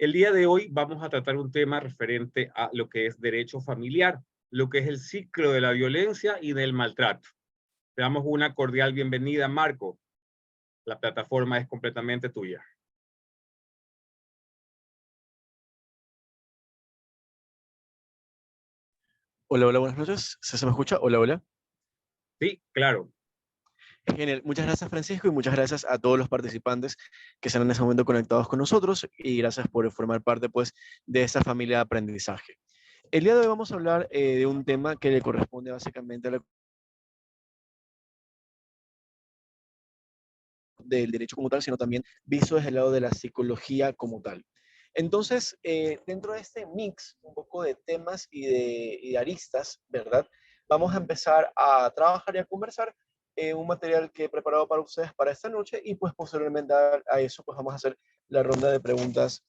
El día de hoy vamos a tratar un tema referente a lo que es derecho familiar, lo que es el ciclo de la violencia y del maltrato. Te damos una cordial bienvenida, Marco. La plataforma es completamente tuya. Hola, hola, buenas noches. ¿Se me escucha? Hola, hola. Sí, claro. Genial. Muchas gracias, Francisco, y muchas gracias a todos los participantes que están en este momento conectados con nosotros y gracias por formar parte, pues, de esta familia de aprendizaje. El día de hoy vamos a hablar de un tema que le corresponde básicamente del derecho como tal, sino también visto desde el lado de la psicología como tal. Entonces, dentro de este mix, un poco de temas y de aristas, ¿verdad? Vamos a empezar a trabajar y a conversar un material que he preparado para ustedes para esta noche y pues posteriormente a eso pues vamos a hacer la ronda de preguntas.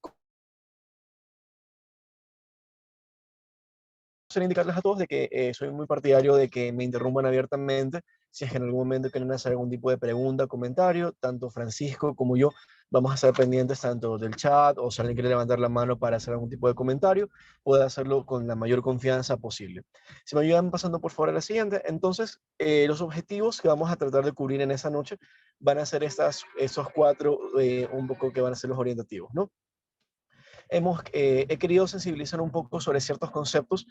Quiero indicarles a todos de que soy muy partidario de que me interrumpan abiertamente si es que en algún momento quieren hacer algún tipo de pregunta, comentario, tanto Francisco como yo vamos a estar pendientes tanto del chat o si alguien quiere levantar la mano para hacer algún tipo de comentario, puede hacerlo con la mayor confianza posible. Si me ayudan pasando por favor a la siguiente, entonces los objetivos que vamos a tratar de cubrir en esa noche van a ser esos cuatro un poco que van a ser los orientativos, ¿no? He querido sensibilizar un poco sobre ciertos conceptos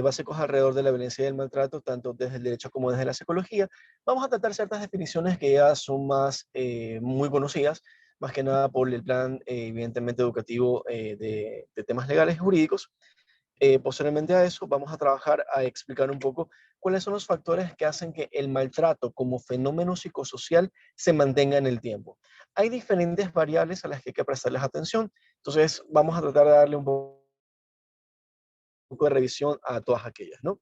básicos alrededor de la violencia y el maltrato, tanto desde el derecho como desde la psicología. Vamos a tratar ciertas definiciones que ya son más muy conocidas, más que nada por el plan, evidentemente, educativo de temas legales y jurídicos. Posteriormente a eso, vamos a trabajar a explicar un poco cuáles son los factores que hacen que el maltrato como fenómeno psicosocial se mantenga en el tiempo. Hay diferentes variables a las que hay que prestarles atención, entonces vamos a tratar de darle un poco de revisión a todas aquellas, ¿no?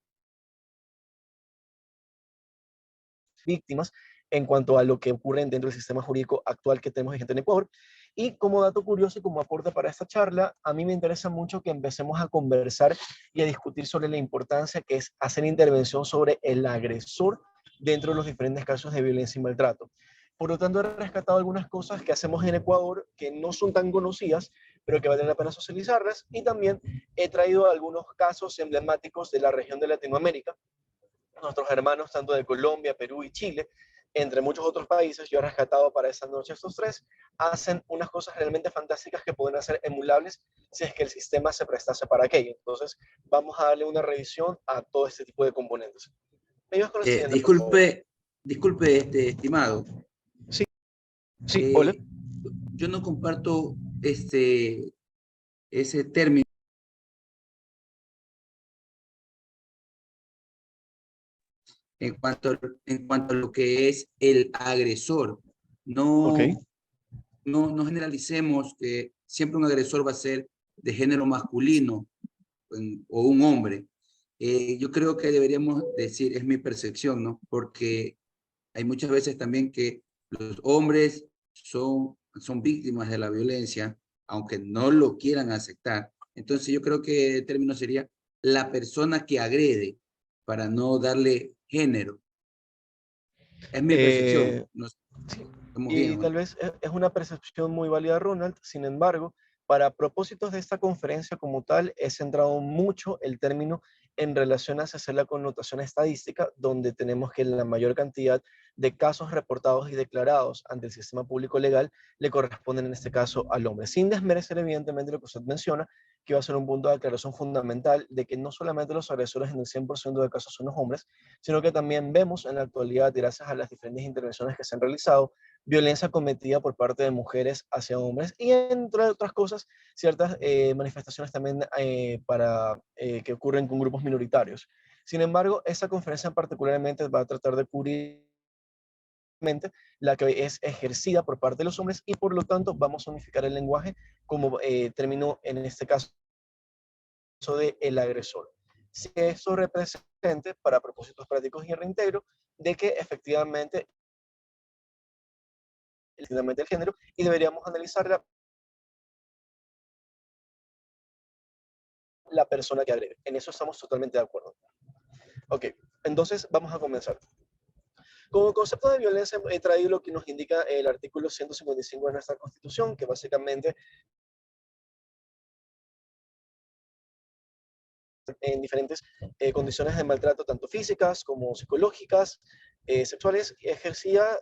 Víctimas en cuanto a lo que ocurre dentro del sistema jurídico actual que tenemos vigente en Ecuador. Y como dato curioso y como aporte para esta charla, a mí me interesa mucho que empecemos a conversar y a discutir sobre la importancia que es hacer intervención sobre el agresor dentro de los diferentes casos de violencia y maltrato. Por lo tanto, he rescatado algunas cosas que hacemos en Ecuador que no son tan conocidas, pero que valen la pena socializarlas. Y también he traído algunos casos emblemáticos de la región de Latinoamérica, nuestros hermanos tanto de Colombia, Perú y Chile, entre muchos otros países. Yo he rescatado para esta noche estos tres, hacen unas cosas realmente fantásticas que pueden ser emulables si es que el sistema se prestase para aquello. Entonces, vamos a darle una revisión a todo este tipo de componentes. ¿Me ayudas con el siguiente, por favor? Disculpe, estimado. Sí, sí, hola. Yo no comparto ese término en cuanto a lo que es el agresor. Ok. No generalicemos que siempre un agresor va a ser de género masculino o un hombre. Yo creo que deberíamos decir, es mi percepción, ¿no? Porque hay muchas veces también que los hombres son víctimas de la violencia, aunque no lo quieran aceptar. Entonces yo creo que el término sería la persona que agrede, para no darle género. Es mi percepción. No sé, Sí, estamos bien, y ¿o no? tal vez es una percepción muy válida, Ronald. Sin embargo, para propósitos de esta conferencia como tal, he centrado mucho el término en relación a hacer la connotación estadística, donde tenemos que la mayor cantidad de casos reportados y declarados ante el sistema público legal le corresponden en este caso al hombre, sin desmerecer evidentemente lo que usted menciona, que va a ser un punto de aclaración fundamental de que no solamente los agresores en el 100% de casos son los hombres, sino que también vemos en la actualidad, gracias a las diferentes intervenciones que se han realizado, violencia cometida por parte de mujeres hacia hombres y, entre otras cosas, ciertas manifestaciones también que ocurren con grupos minoritarios. Sin embargo, esta conferencia particularmente va a tratar de cubrir la que es ejercida por parte de los hombres y por lo tanto vamos a unificar el lenguaje como término en este caso de el agresor. Si eso represente para propósitos prácticos y reintegro de que efectivamente el género y deberíamos analizar la persona que agrede. En eso estamos totalmente de acuerdo. Ok, entonces vamos a comenzar. Como concepto de violencia he traído lo que nos indica el artículo 155 de nuestra Constitución, que básicamente en diferentes condiciones de maltrato, tanto físicas como psicológicas, sexuales, ejercida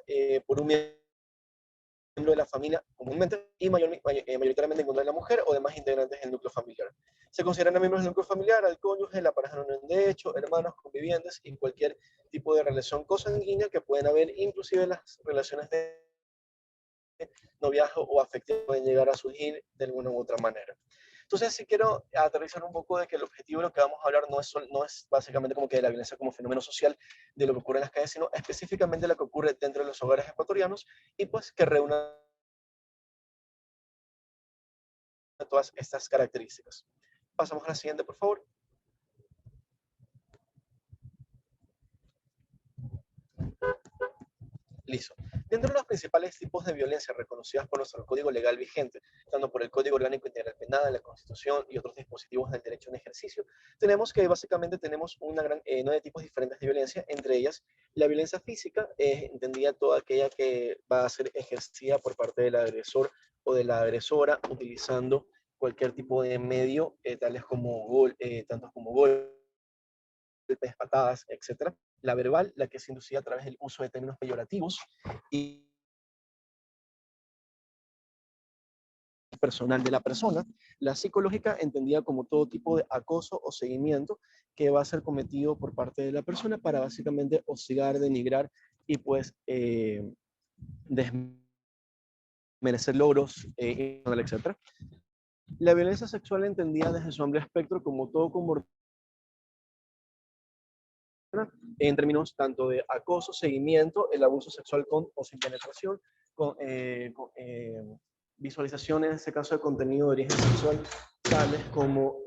por un miembro de la familia comúnmente y mayoritariamente en contra de la mujer o demás integrantes del núcleo familiar. Se consideran miembros del núcleo familiar al cónyuge, la pareja no de hecho, hermanos, convivientes y cualquier tipo de relación consanguínea que pueden haber, inclusive las relaciones de noviazgo o afectivo pueden llegar a surgir de alguna u otra manera. Entonces, sí quiero aterrizar un poco de que el objetivo de lo que vamos a hablar no es básicamente como que de la violencia como fenómeno social de lo que ocurre en las calles, sino específicamente lo que ocurre dentro de los hogares ecuatorianos y pues que reúna todas estas características. Pasamos a la siguiente, por favor. Listo. Dentro de los principales tipos de violencia reconocidas por nuestro Código Legal vigente, tanto por el Código Orgánico Integral Penal, la Constitución y otros dispositivos del derecho en ejercicio, tenemos que básicamente tenemos una gran, 9 tipos diferentes de violencia, entre ellas la violencia física, entendida toda aquella que va a ser ejercida por parte del agresor o de la agresora utilizando cualquier tipo de medio, tales como tantos como golpes, patadas, etcétera. La verbal, la que es inducida a través del uso de términos peyorativos y personal de la persona. La psicológica, entendida como todo tipo de acoso o seguimiento que va a ser cometido por parte de la persona para básicamente hostigar, denigrar y pues desmerecer logros, etcétera. La violencia sexual entendida desde su amplio espectro como todo comportamiento en términos tanto de acoso, seguimiento, el abuso sexual con o sin penetración, con visualización en este caso de contenido de origen sexual, tales como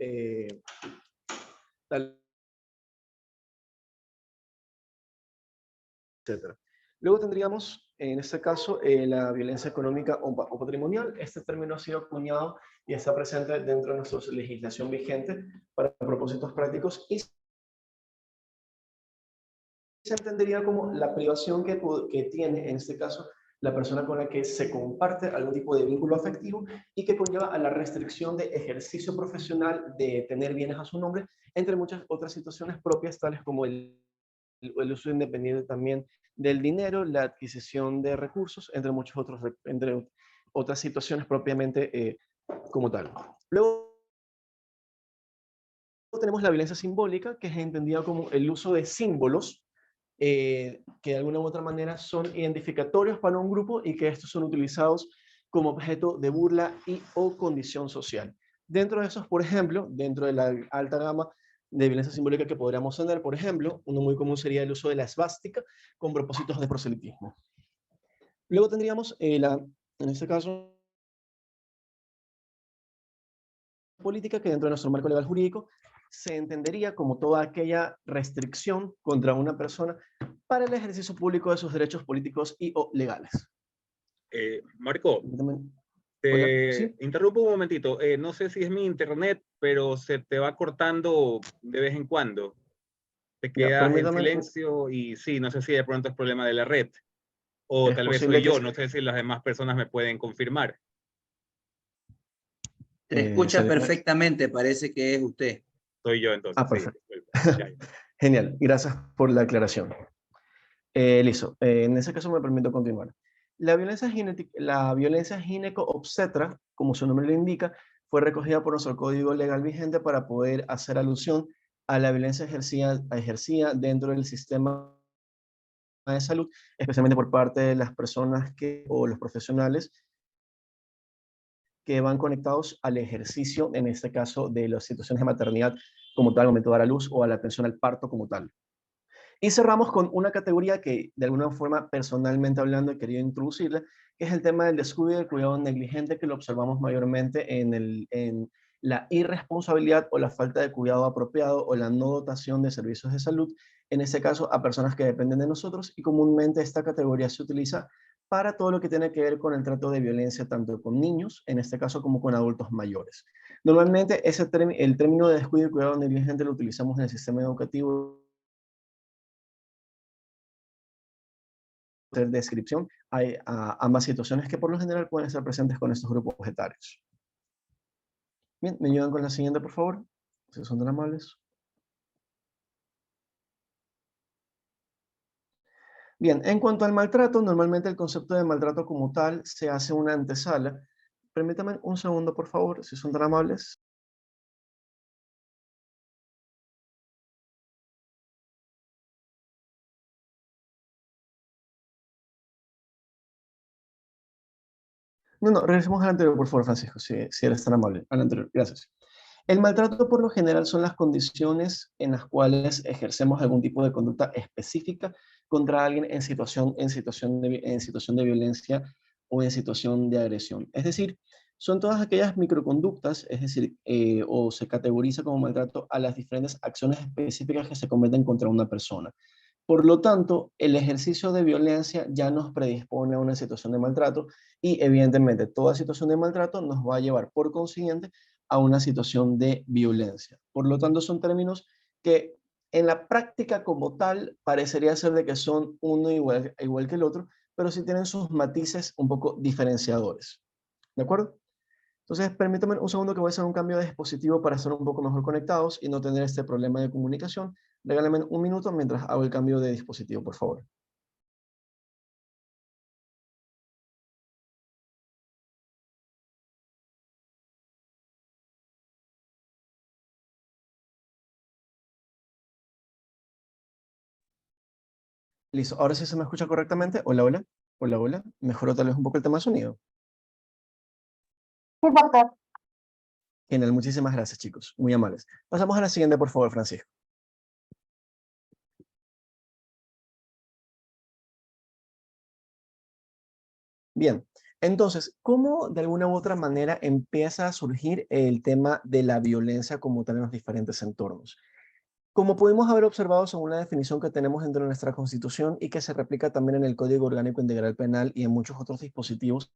etcétera. Luego tendríamos, en este caso, la violencia económica o patrimonial. Este término ha sido acuñado y está presente dentro de nuestra legislación vigente para propósitos prácticos y se entendería como la privación que tiene, en este caso, la persona con la que se comparte algún tipo de vínculo afectivo y que conlleva a la restricción de ejercicio profesional, de tener bienes a su nombre, entre muchas otras situaciones propias, tales como el uso independiente también del dinero, la adquisición de recursos, entre otras situaciones propiamente como tal. Luego tenemos la violencia simbólica, que es entendida como el uso de símbolos que de alguna u otra manera son identificatorios para un grupo y que estos son utilizados como objeto de burla y o condición social. Dentro de esos, por ejemplo, dentro de la alta gama de violencia simbólica que podríamos tener, por ejemplo, uno muy común sería el uso de la esvástica con propósitos de proselitismo. Luego tendríamos, en este caso, política que dentro de nuestro marco legal jurídico se entendería como toda aquella restricción contra una persona para el ejercicio público de sus derechos políticos y o legales. Marco, Hola, te ¿sí? interrumpo un momentito. No sé si es mi internet, pero se te va cortando de vez en cuando. Te Ya, quedas en permítame, silencio y sí, no sé si de pronto es problema de la red. O es tal vez posible soy que... yo, no sé si las demás personas me pueden confirmar. Te escucha se- perfectamente, parece que es usted. Soy yo entonces, sí. perfecto. Ya, ya. Genial, gracias por la aclaración. Listo, en ese caso me permito continuar. La violencia gineco-obstetra, como su nombre lo indica, fue recogida por nuestro código legal vigente para poder hacer alusión a la violencia ejercida dentro del sistema de salud, especialmente por parte de las personas o los profesionales que van conectados al ejercicio, en este caso, de las situaciones de maternidad como tal, momento de dar a luz o a la atención al parto como tal. Y cerramos con una categoría que de alguna forma personalmente hablando he querido introducirla, que es el tema del descuido y del cuidado negligente que lo observamos mayormente en la irresponsabilidad o la falta de cuidado apropiado o la no dotación de servicios de salud, en este caso a personas que dependen de nosotros y comúnmente esta categoría se utiliza para todo lo que tiene que ver con el trato de violencia tanto con niños, en este caso como con adultos mayores. Normalmente el término de descuido y cuidado negligente lo utilizamos en el sistema educativo descripción a ambas situaciones que por lo general pueden estar presentes con estos grupos etarios. Bien, me ayudan con la siguiente, por favor, si son tan amables. Bien, en cuanto al maltrato, normalmente el concepto de maltrato como tal se hace una antesala. Permítame un segundo, por favor, si son tan amables. No, no, regresemos al anterior, por favor, Francisco, si eres tan amable. Al anterior, gracias. El maltrato por lo general son las condiciones en las cuales ejercemos algún tipo de conducta específica contra alguien en situación de violencia o en situación de agresión. Es decir, son todas aquellas microconductas, es decir, o se categoriza como maltrato a las diferentes acciones específicas que se cometen contra una persona. Por lo tanto, el ejercicio de violencia ya nos predispone a una situación de maltrato y evidentemente toda situación de maltrato nos va a llevar por consiguiente a una situación de violencia. Por lo tanto, son términos que en la práctica como tal parecería ser de que son uno igual que el otro, pero sí tienen sus matices un poco diferenciadores. ¿De acuerdo? Entonces, permítame un segundo que voy a hacer un cambio de dispositivo para estar un poco mejor conectados y no tener este problema de comunicación. Regálame un minuto mientras hago el cambio de dispositivo, por favor. Listo, ahora sí se me escucha correctamente. Hola, hola. Hola, hola. Mejoró tal vez un poco el tema de sonido. Sí, doctor. Genial, muchísimas gracias, chicos. Muy amables. Pasamos a la siguiente, por favor, Francisco. Bien, entonces, ¿cómo de alguna u otra manera empieza a surgir el tema de la violencia como tal en los diferentes entornos? Como pudimos haber observado según la definición que tenemos dentro de nuestra Constitución y que se replica también en el Código Orgánico Integral Penal y en muchos otros dispositivos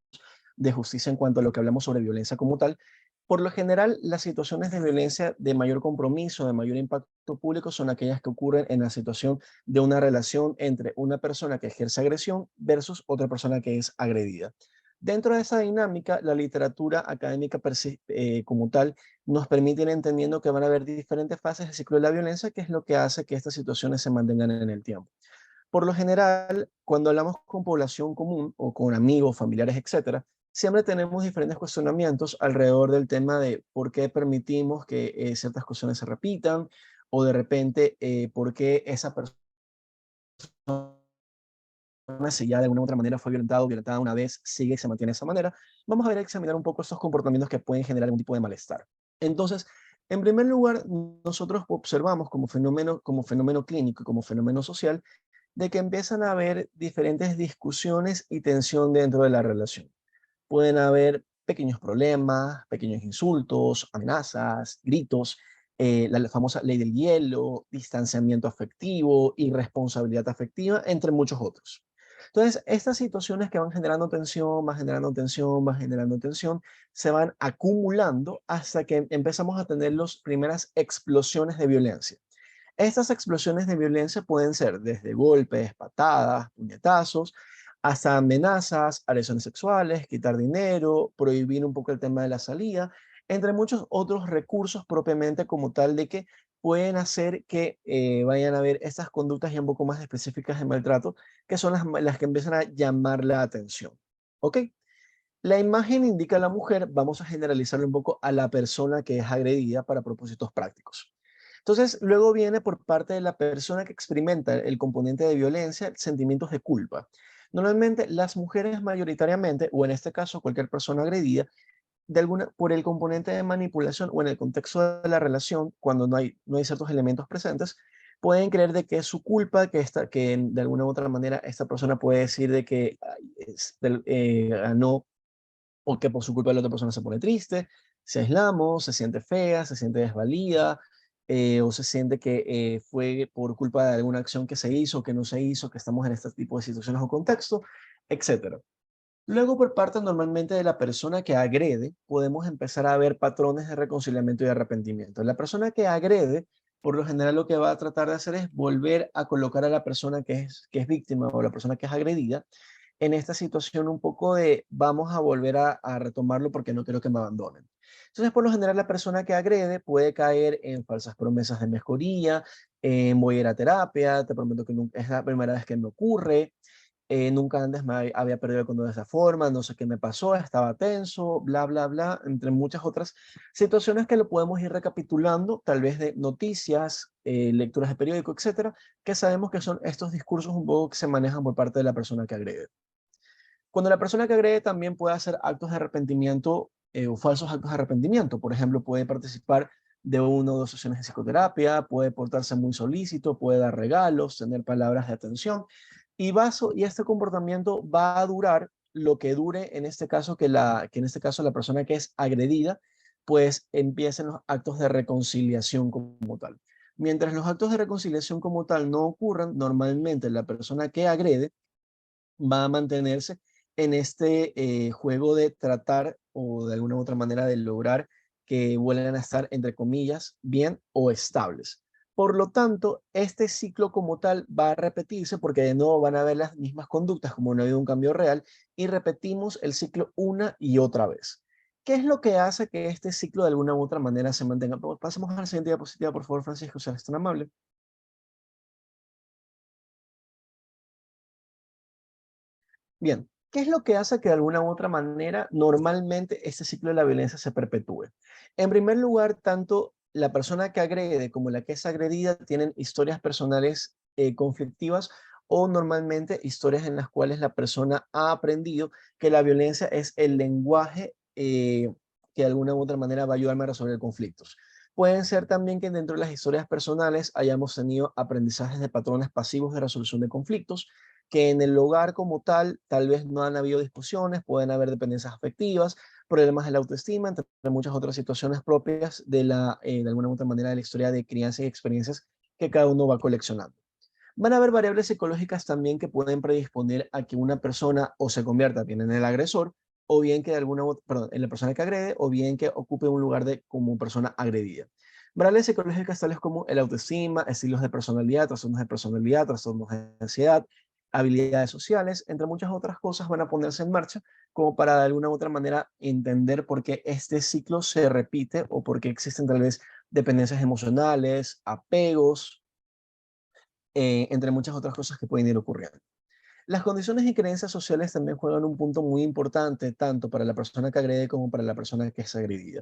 de justicia en cuanto a lo que hablamos sobre violencia como tal, por lo general las situaciones de violencia de mayor compromiso, de mayor impacto público son aquellas que ocurren en la situación de una relación entre una persona que ejerce agresión versus otra persona que es agredida. Dentro de esa dinámica, la literatura académica como tal nos permite ir entendiendo que van a haber diferentes fases del ciclo de la violencia, que es lo que hace que estas situaciones se mantengan en el tiempo. Por lo general, cuando hablamos con población común o con amigos, familiares, etcétera, siempre tenemos diferentes cuestionamientos alrededor del tema de por qué permitimos que ciertas cuestiones se repitan o de repente por qué esa persona, si ya de alguna u otra manera fue violentado o violentada una vez, sigue y se mantiene de esa manera. Vamos a ver a examinar un poco estos comportamientos que pueden generar algún tipo de malestar. Entonces, en primer lugar, nosotros observamos como fenómeno clínico y como fenómeno social de que empiezan a haber diferentes discusiones y tensión dentro de la relación. Pueden haber pequeños problemas, pequeños insultos, amenazas, gritos, la famosa ley del hielo, distanciamiento afectivo, irresponsabilidad afectiva, entre muchos otros. Entonces, estas situaciones que van generando tensión, van generando tensión, van generando tensión, se van acumulando hasta que empezamos a tener las primeras explosiones de violencia. Estas explosiones de violencia pueden ser desde golpes, patadas, puñetazos, hasta amenazas, agresiones sexuales, quitar dinero, prohibir un poco el tema de la salida, entre muchos otros recursos propiamente como tal de que pueden hacer que vayan a ver estas conductas ya un poco más específicas de maltrato, que son las que empiezan a llamar la atención. ¿Ok? La imagen indica a la mujer, vamos a generalizarlo un poco a la persona que es agredida para propósitos prácticos. Entonces, luego viene por parte de la persona que experimenta el componente de violencia, sentimientos de culpa. Normalmente las mujeres mayoritariamente, o en este caso cualquier persona agredida, por el componente de manipulación o en el contexto de la relación, cuando no hay ciertos elementos presentes, pueden creer de que es su culpa, que de alguna u otra manera esta persona puede decir de que ganó o que por su culpa la otra persona se pone triste, se aislamos, se siente fea, se siente desvalida, o se siente que fue por culpa de alguna acción que se hizo, que no se hizo, que estamos en este tipo de situaciones o contexto, etcétera. Luego, por parte normalmente de la persona que agrede, podemos empezar a ver patrones de reconciliamiento y de arrepentimiento. La persona que agrede, por lo general, lo que va a tratar de hacer es volver a colocar a la persona que es víctima o la persona que es agredida en esta situación un poco de vamos a volver a retomarlo porque no quiero que me abandonen. Entonces, por lo general, la persona que agrede puede caer en falsas promesas de mejoría, en voy a ir a terapia, te prometo que nunca, es la primera vez que me ocurre, nunca antes había perdido el control de esa forma, no sé qué me pasó, estaba tenso, bla, bla, bla, entre muchas otras situaciones que lo podemos ir recapitulando, tal vez de noticias, lecturas de periódico, etcétera, que sabemos que son estos discursos un poco que se manejan por parte de la persona que agrede. Cuando la persona que agrede también puede hacer actos de arrepentimiento o falsos actos de arrepentimiento, por ejemplo, puede participar de una o dos sesiones de psicoterapia, puede portarse muy solícito, puede dar regalos, tener palabras de atención, y este comportamiento va a durar lo que dure en este caso que en este caso la persona que es agredida, pues empiecen los actos de reconciliación como tal. Mientras los actos de reconciliación como tal no ocurran, normalmente la persona que agrede va a mantenerse en este juego de tratar o de alguna u otra manera de lograr que vuelvan a estar, entre comillas, bien o estables. Por lo tanto, este ciclo como tal va a repetirse porque de nuevo van a haber las mismas conductas como no ha habido un cambio real y repetimos el ciclo una y otra vez. ¿Qué es lo que hace que este ciclo de alguna u otra manera se mantenga? Pasemos a la siguiente diapositiva, por favor, Francisco, si eres tan amable. Bien, ¿qué es lo que hace que de alguna u otra manera normalmente este ciclo de la violencia se perpetúe? En primer lugar, tanto la persona que agrede como la que es agredida tienen historias personales conflictivas o normalmente historias en las cuales la persona ha aprendido que la violencia es el lenguaje que de alguna u otra manera va a ayudarme a resolver conflictos. Pueden ser también que dentro de las historias personales hayamos tenido aprendizajes de patrones pasivos de resolución de conflictos, que en el hogar como tal vez no han habido discusiones, pueden haber dependencias afectivas, problemas de la autoestima, entre muchas otras situaciones propias de alguna u otra manera de la historia de crianza y experiencias que cada uno va coleccionando. Van a haber variables psicológicas también que pueden predisponer a que una persona o se convierta bien en el agresor, o bien que de perdón, en la persona que agrede, o bien que ocupe un lugar como persona agredida. Variables psicológicas tales como el autoestima, estilos de personalidad, trastornos de ansiedad, habilidades sociales, entre muchas otras cosas van a ponerse en marcha como para de alguna u otra manera entender por qué este ciclo se repite o por qué existen tal vez dependencias emocionales, apegos, entre muchas otras cosas que pueden ir ocurriendo. Las condiciones y creencias sociales también juegan un punto muy importante, tanto para la persona que agrede como para la persona que es agredida.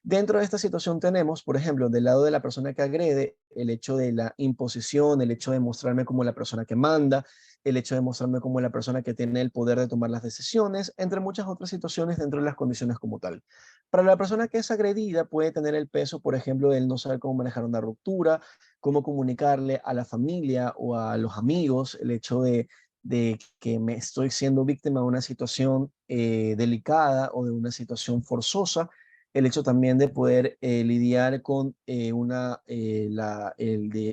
Dentro de esta situación tenemos, por ejemplo, del lado de la persona que agrede, el hecho de la imposición, el hecho de mostrarme como la persona que manda, el hecho de mostrarme como la persona que tiene el poder de tomar las decisiones, entre muchas otras situaciones dentro de las condiciones como tal. Para la persona que es agredida puede tener el peso, por ejemplo, del no saber cómo manejar una ruptura, cómo comunicarle a la familia o a los amigos, el hecho de que me estoy siendo víctima de una situación delicada o de una situación forzosa, el hecho también de poder lidiar con el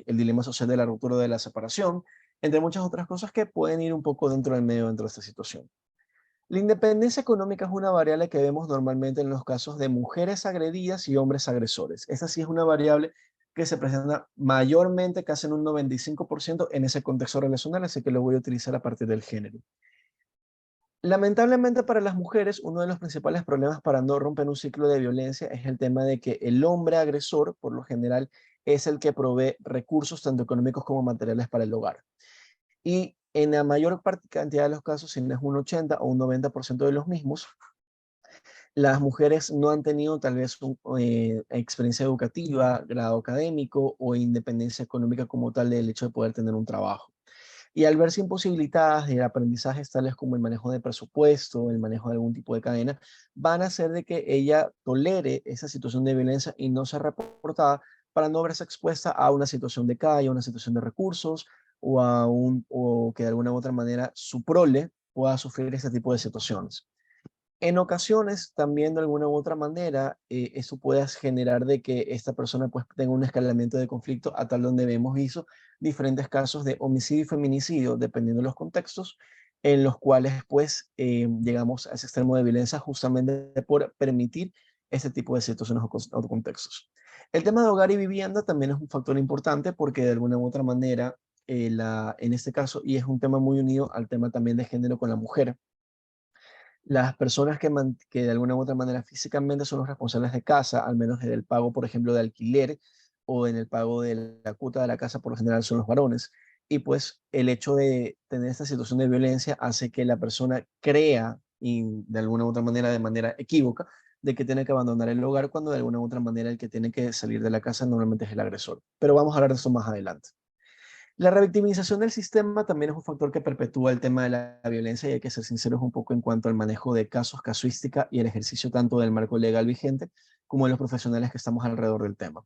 dilema social de la ruptura o de la separación, entre muchas otras cosas que pueden ir un poco dentro del medio dentro de esta situación. La independencia económica es una variable que vemos normalmente en los casos de mujeres agredidas y hombres agresores. Esta sí es una variable que se presenta mayormente, casi en un 95% en ese contexto relacional, así que lo voy a utilizar a partir del género. Lamentablemente para las mujeres, uno de los principales problemas para no romper un ciclo de violencia es el tema de que el hombre agresor, por lo general, es el que provee recursos tanto económicos como materiales para el hogar. Y en la mayor cantidad de los casos, si no es un 80 o un 90% de los mismos, las mujeres no han tenido tal vez experiencia educativa, grado académico o independencia económica como tal del hecho de poder tener un trabajo. Y al verse imposibilitadas de aprendizajes tales como el manejo de presupuesto, el manejo de algún tipo de cadena, van a hacer de que ella tolere esa situación de violencia y no sea reportada para no verse expuesta a una situación de calle, a una situación de recursos o que de alguna u otra manera su prole pueda sufrir este tipo de situaciones. En ocasiones, también de alguna u otra manera, eso puede generar de que esta persona pues tenga un escalamiento de conflicto a tal donde hemos visto diferentes casos de homicidio y feminicidio, dependiendo de los contextos, en los cuales pues llegamos a ese extremo de violencia justamente por permitir este tipo de situaciones o contextos. El tema de hogar y vivienda también es un factor importante porque de alguna u otra manera en este caso, y es un tema muy unido al tema también de género con la mujer. Las personas que de alguna u otra manera físicamente son los responsables de casa, al menos en el pago, por ejemplo, de alquiler o en el pago de la cuota de la casa, por lo general son los varones. Y pues el hecho de tener esta situación de violencia hace que la persona crea, y de alguna u otra manera, de manera equívoca, de que tiene que abandonar el hogar cuando de alguna u otra manera el que tiene que salir de la casa normalmente es el agresor. Pero vamos a hablar de eso más adelante. La revictimización del sistema también es un factor que perpetúa el tema de la violencia y hay que ser sinceros un poco en cuanto al manejo de casos, casuística y el ejercicio tanto del marco legal vigente como de los profesionales que estamos alrededor del tema.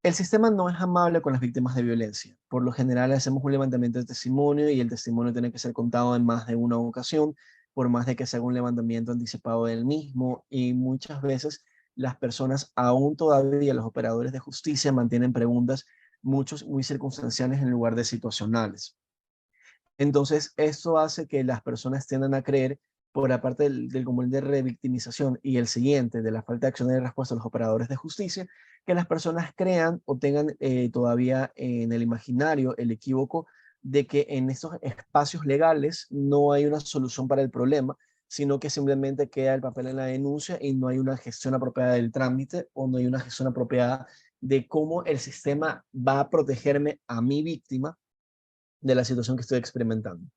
El sistema no es amable con las víctimas de violencia. Por lo general hacemos un levantamiento de testimonio y el testimonio tiene que ser contado en más de una ocasión, por más de que se haga un levantamiento anticipado del mismo y muchas veces las personas, aún todavía los operadores de justicia, mantienen preguntas muchos muy circunstanciales en lugar de situacionales. Entonces, esto hace que las personas tiendan a creer, por la parte del común de revictimización y el siguiente, de la falta de acción y de respuesta de los operadores de justicia, que las personas crean o tengan todavía en el imaginario el equívoco de que en estos espacios legales no hay una solución para el problema, sino que simplemente queda el papel en la denuncia y no hay una gestión apropiada del trámite o no hay una gestión apropiada de cómo el sistema va a protegerme a mi víctima de la situación que estoy experimentando.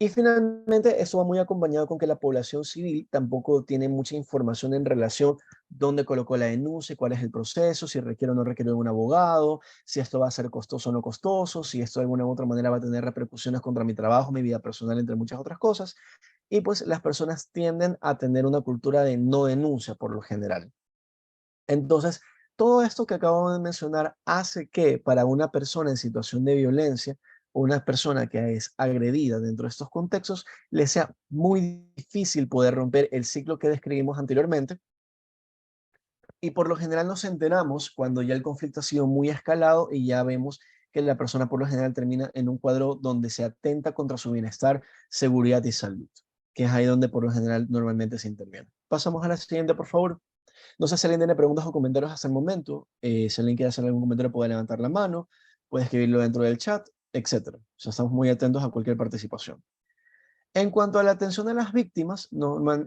Y finalmente, esto va muy acompañado con que la población civil tampoco tiene mucha información en relación dónde colocó la denuncia, cuál es el proceso, si requiere o no requiere de un abogado, si esto va a ser costoso o no costoso, si esto de alguna u otra manera va a tener repercusiones contra mi trabajo, mi vida personal, entre muchas otras cosas. Y pues las personas tienden a tener una cultura de no denuncia por lo general. Entonces, todo esto que acabo de mencionar hace que para una persona en situación de violencia, o una persona que es agredida dentro de estos contextos, le sea muy difícil poder romper el ciclo que describimos anteriormente. Y por lo general nos enteramos cuando ya el conflicto ha sido muy escalado y ya vemos que la persona por lo general termina en un cuadro donde se atenta contra su bienestar, seguridad y salud, que es ahí donde por lo general normalmente se interviene. Pasamos a la siguiente, por favor. No sé si alguien tiene preguntas o comentarios hasta el momento. Si alguien quiere hacer algún comentario, puede levantar la mano, puede escribirlo dentro del chat, etcétera. O sea, estamos muy atentos a cualquier participación. En cuanto a la atención a las víctimas,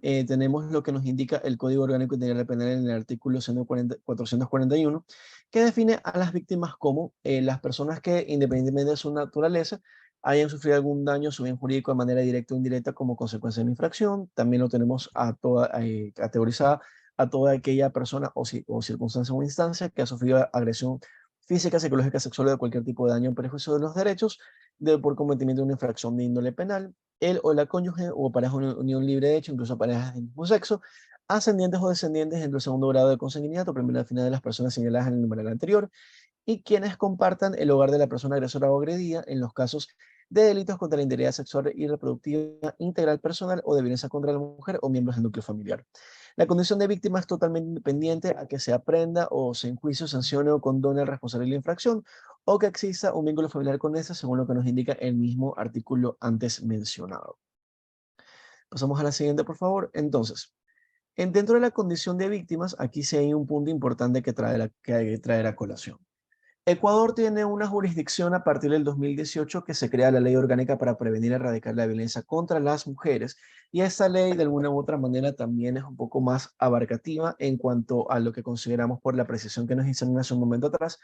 tenemos lo que nos indica el Código Orgánico Integral Penal en el artículo 441, que define a las víctimas como las personas que, independientemente de su naturaleza, hayan sufrido algún daño a su bien jurídico de manera directa o indirecta como consecuencia de una infracción. También lo tenemos categorizada a toda aquella persona o circunstancia o instancia que ha sufrido agresión física, psicológica, sexual o de cualquier tipo de daño o perjuicio de los derechos por cometimiento de una infracción de índole penal. Él o la cónyuge o pareja de unión libre de hecho, incluso parejas del mismo sexo, ascendientes o descendientes entre el segundo grado de consanguinidad o primera final de las personas señaladas en el numeral anterior, y quienes compartan el hogar de la persona agresora o agredida en los casos de delitos contra la integridad sexual y reproductiva integral personal o de violencia contra la mujer o miembros del núcleo familiar. La condición de víctima es totalmente independiente a que se aprenda o se enjuicie, sancione o condone al responsable de la infracción o que exista un vínculo familiar con esta, según lo que nos indica el mismo artículo antes mencionado. Pasamos a la siguiente, por favor. Entonces, dentro de la condición de víctimas, aquí sí hay un punto importante que hay que traer a colación. Ecuador tiene una jurisdicción a partir del 2018 que se crea la Ley Orgánica para prevenir y erradicar la violencia contra las mujeres, y esta ley de alguna u otra manera también es un poco más abarcativa en cuanto a lo que consideramos por la precisión que nos hicieron hace un momento atrás,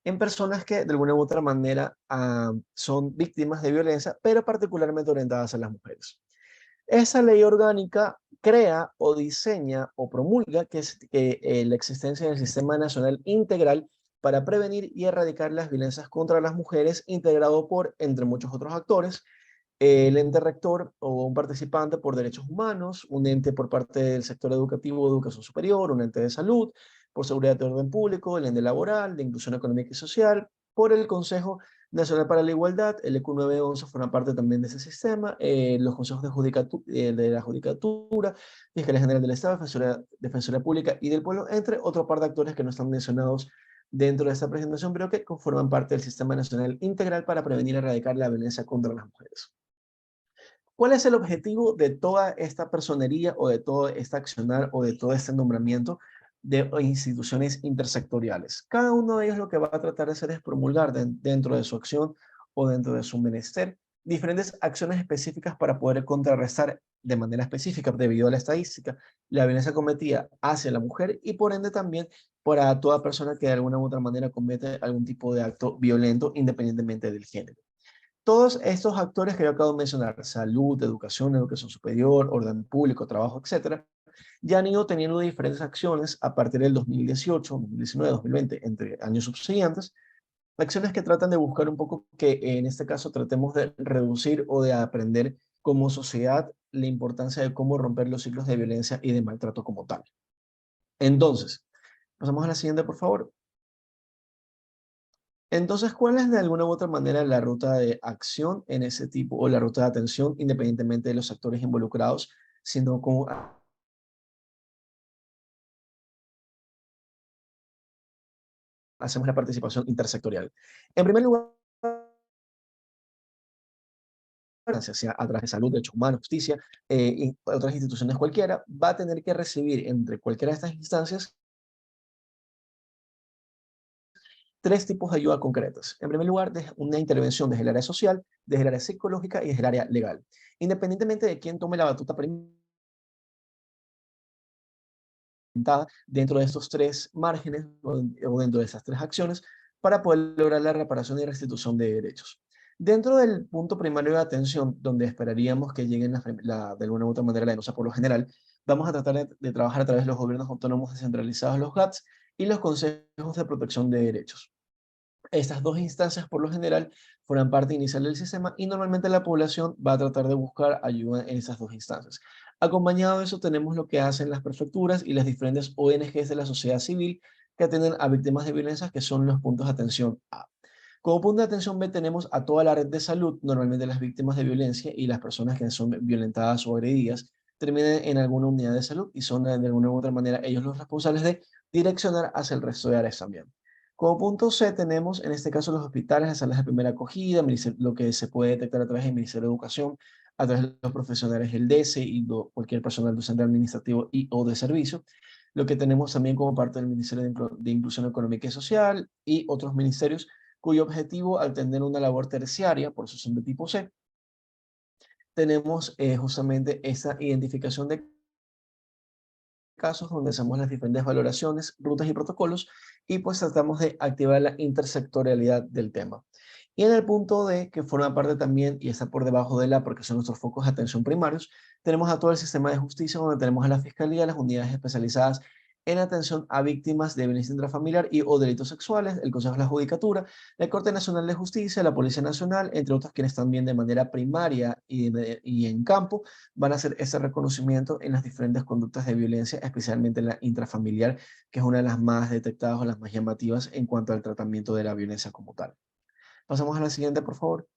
en personas que de alguna u otra manera son víctimas de violencia, pero particularmente orientadas a las mujeres. Esa ley orgánica crea o diseña o promulga la existencia del Sistema Nacional Integral para prevenir y erradicar las violencias contra las mujeres, integrado por, entre muchos otros actores, el ente rector o un participante por derechos humanos, un ente por parte del sector educativo o educación superior, un ente de salud, por seguridad y orden público, el ente laboral, de inclusión económica y social, por el Consejo Nacional para la Igualdad, el EQ 911 forma parte también de ese sistema, los consejos de la Judicatura, Fiscalía General del Estado, Defensoría Pública y del Pueblo, entre otro par de actores que no están mencionados dentro de esta presentación, pero que conforman parte del Sistema Nacional Integral para prevenir y erradicar la violencia contra las mujeres. ¿Cuál es el objetivo de toda esta personería o de todo este accionar o de todo este nombramiento de instituciones intersectoriales? Cada uno de ellos lo que va a tratar de hacer es promulgar dentro de su acción o dentro de su menester, diferentes acciones específicas para poder contrarrestar de manera específica, debido a la estadística, la violencia cometida hacia la mujer y por ende también para toda persona que de alguna u otra manera comete algún tipo de acto violento independientemente del género. Todos estos actores que yo acabo de mencionar, salud, educación superior, orden público, trabajo, etcétera, ya han ido teniendo diferentes acciones a partir del 2018, 2019, 2020, entre años subsiguientes, acciones que tratan de buscar un poco que en este caso tratemos de reducir o de aprender como sociedad la importancia de cómo romper los ciclos de violencia y de maltrato como tal. Entonces, pasamos a la siguiente, por favor. Entonces, ¿cuál es de alguna u otra manera la ruta de acción en ese tipo o la ruta de atención independientemente de los actores involucrados, sino como hacemos la participación intersectorial? En primer lugar, sea a través de salud, derechos humanos, justicia y otras instituciones cualquiera, va a tener que recibir entre cualquiera de estas instancias tres tipos de ayuda concretas. En primer lugar, una intervención desde el área social, desde el área psicológica y desde el área legal. Independientemente de quién tome la batuta dentro de estos tres márgenes o dentro de esas tres acciones para poder lograr la reparación y restitución de derechos. Dentro del punto primario de atención, donde esperaríamos que lleguen de alguna u otra manera la denuncia por lo general, vamos a tratar de trabajar a través de los gobiernos autónomos descentralizados, los GATS, y los consejos de protección de derechos. Estas dos instancias, por lo general, forman parte inicial del sistema y normalmente la población va a tratar de buscar ayuda en esas dos instancias. Acompañado de eso, tenemos lo que hacen las prefecturas y las diferentes ONGs de la sociedad civil que atienden a víctimas de violencia, que son los puntos de atención A. Como punto de atención B tenemos a toda la red de salud, normalmente las víctimas de violencia y las personas que son violentadas o agredidas terminan en alguna unidad de salud y son de alguna u otra manera ellos los responsables de direccionar hacia el resto de áreas también. Como punto C tenemos en este caso los hospitales, las salas de primera acogida, lo que se puede detectar a través del Ministerio de Educación, a través de los profesionales del DESE y cualquier personal docente administrativo y o de servicio. Lo que tenemos también como parte del Ministerio de Inclusión Económica y Social y otros ministerios cuyo objetivo al tener una labor terciaria, por eso son de tipo C, tenemos justamente esa identificación de casos donde hacemos las diferentes valoraciones, rutas y protocolos y pues tratamos de activar la intersectorialidad del tema. Y en el punto D, que forma parte también y está por debajo de la, porque son nuestros focos de atención primarios, tenemos a todo el sistema de justicia donde tenemos a la Fiscalía, las unidades especializadas en atención a víctimas de violencia intrafamiliar y o delitos sexuales, el Consejo de la Judicatura, la Corte Nacional de Justicia, la Policía Nacional, entre otros quienes también de manera primaria y en campo van a hacer ese reconocimiento en las diferentes conductas de violencia, especialmente en la intrafamiliar, que es una de las más detectadas o las más llamativas en cuanto al tratamiento de la violencia como tal. Pasamos a la siguiente, por favor.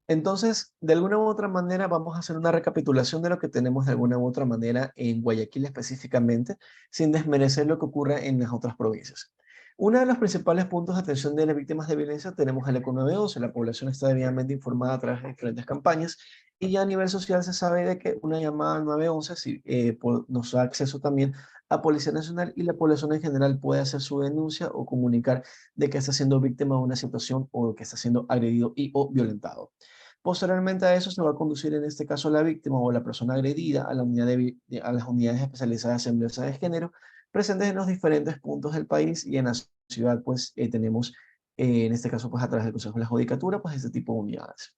Entonces, de alguna u otra manera, vamos a hacer una recapitulación de lo que tenemos de alguna u otra manera en Guayaquil específicamente, sin desmerecer lo que ocurre en las otras provincias. Uno de los principales puntos de atención de las víctimas de violencia tenemos el ECO 911. La población está debidamente informada a través de diferentes campañas y ya a nivel social se sabe de que una llamada al 911 nos da acceso también a Policía Nacional y la población en general puede hacer su denuncia o comunicar de que está siendo víctima de una situación o que está siendo agredido y o violentado. Posteriormente a eso se va a conducir en este caso la víctima o la persona agredida a, a las unidades especializadas en violencia de género presentes en los diferentes puntos del país y en la ciudad pues tenemos en este caso pues a través del Consejo de la Judicatura pues este tipo de unidades.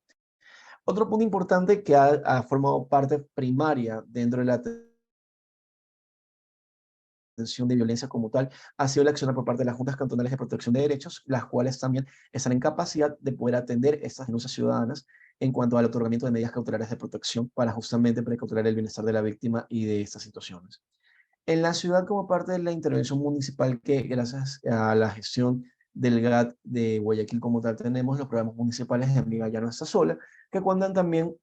Otro punto importante que ha formado parte primaria dentro de la atención de violencia como tal ha sido la acción por parte de las Juntas Cantonales de Protección de Derechos, las cuales también están en capacidad de poder atender estas denuncias ciudadanas en cuanto al otorgamiento de medidas cautelares de protección para justamente precautelar el bienestar de la víctima y de estas situaciones. En la ciudad, como parte de la intervención municipal que gracias a la gestión del GAT de Guayaquil como tal tenemos los programas municipales de Amiga Ya No Está Sola, que cuentan también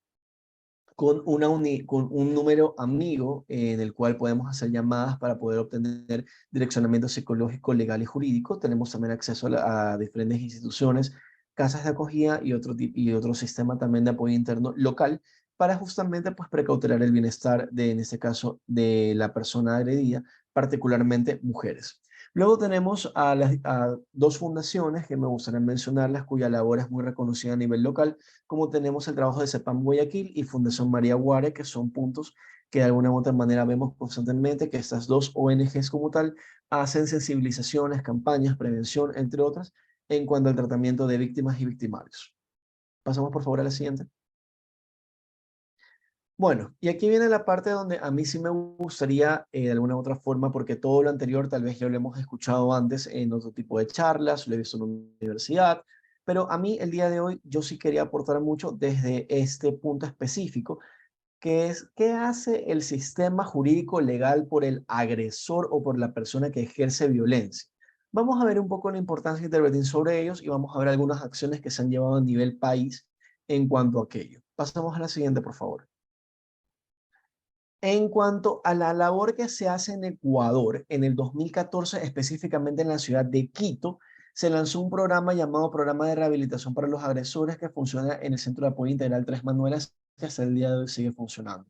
con un número amigo en el cual podemos hacer llamadas para poder obtener direccionamiento psicológico, legal y jurídico. Tenemos también acceso a diferentes instituciones, casas de acogida y otro sistema también de apoyo interno local para justamente pues precautelar el bienestar de, en este caso, de la persona agredida, particularmente mujeres. Luego tenemos a dos fundaciones que me gustaría mencionarlas, cuya labor es muy reconocida a nivel local, como tenemos el trabajo de CEPAM Guayaquil y Fundación María Guare, que son puntos que de alguna u otra manera vemos constantemente que estas dos ONGs como tal hacen sensibilizaciones, campañas, prevención, entre otras, en cuanto al tratamiento de víctimas y victimarios. Pasamos por favor a la siguiente. Bueno, y aquí viene la parte donde a mí sí me gustaría, de alguna u otra forma, porque todo lo anterior tal vez ya lo hemos escuchado antes en otro tipo de charlas, lo he visto en una universidad, pero a mí el día de hoy yo sí quería aportar mucho desde este punto específico, que es qué hace el sistema jurídico legal por el agresor o por la persona que ejerce violencia. Vamos a ver un poco la importancia de intervenir sobre ellos y vamos a ver algunas acciones que se han llevado a nivel país en cuanto a aquello. Pasamos a la siguiente, por favor. En cuanto a la labor que se hace en Ecuador, en el 2014, específicamente en la ciudad de Quito, se lanzó un programa llamado Programa de Rehabilitación para los Agresores que funciona en el Centro de Apoyo Integral Tres Manuelas, que hasta el día de hoy sigue funcionando.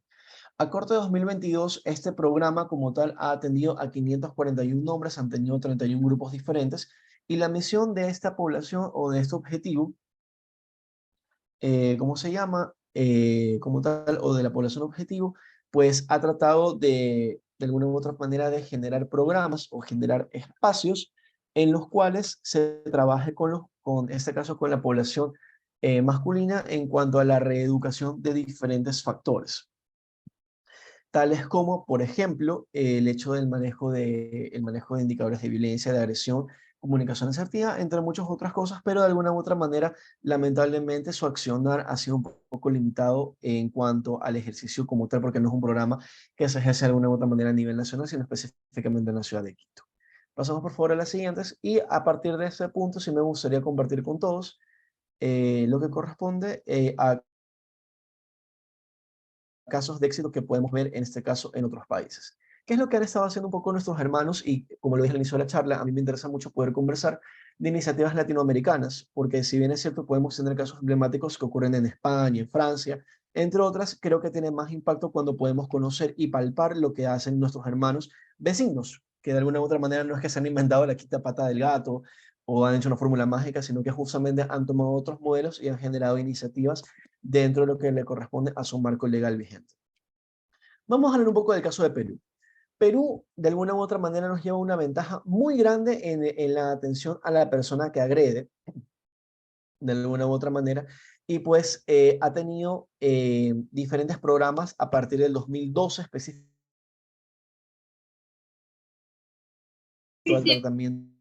A corte de 2022, este programa como tal ha atendido a 541 nombres, han tenido 31 grupos diferentes, y la misión de esta población o de este objetivo, ¿cómo se llama? Como tal, o de la población objetivo, pues ha tratado de alguna u otra manera de generar programas o generar espacios en los cuales se trabaje con este caso, con la población masculina en cuanto a la reeducación de diferentes factores, tales como, por ejemplo, el hecho el manejo de indicadores de violencia, de agresión, comunicación asertiva, entre muchas otras cosas, pero de alguna u otra manera, lamentablemente, su accionar ha sido un poco limitado en cuanto al ejercicio como tal, porque no es un programa que se ejerce de alguna u otra manera a nivel nacional, sino específicamente en la ciudad de Quito. Pasamos por favor a las siguientes, y a partir de ese punto sí me gustaría compartir con todos lo que corresponde a casos de éxito que podemos ver en este caso en otros países. ¿Qué es lo que han estado haciendo un poco nuestros hermanos? Y como lo dije al inicio de la charla, a mí me interesa mucho poder conversar de iniciativas latinoamericanas, porque si bien es cierto, podemos tener casos emblemáticos que ocurren en España, en Francia, entre otras, creo que tiene más impacto cuando podemos conocer y palpar lo que hacen nuestros hermanos vecinos, que de alguna u otra manera no es que se han inventado la quinta pata del gato o han hecho una fórmula mágica, sino que justamente han tomado otros modelos y han generado iniciativas dentro de lo que le corresponde a su marco legal vigente. Vamos a hablar un poco del caso de Perú. Perú, de alguna u otra manera, nos lleva una ventaja muy grande en la atención a la persona que agrede, de alguna u otra manera, y pues ha tenido diferentes programas a partir del 2012 específico al tratamiento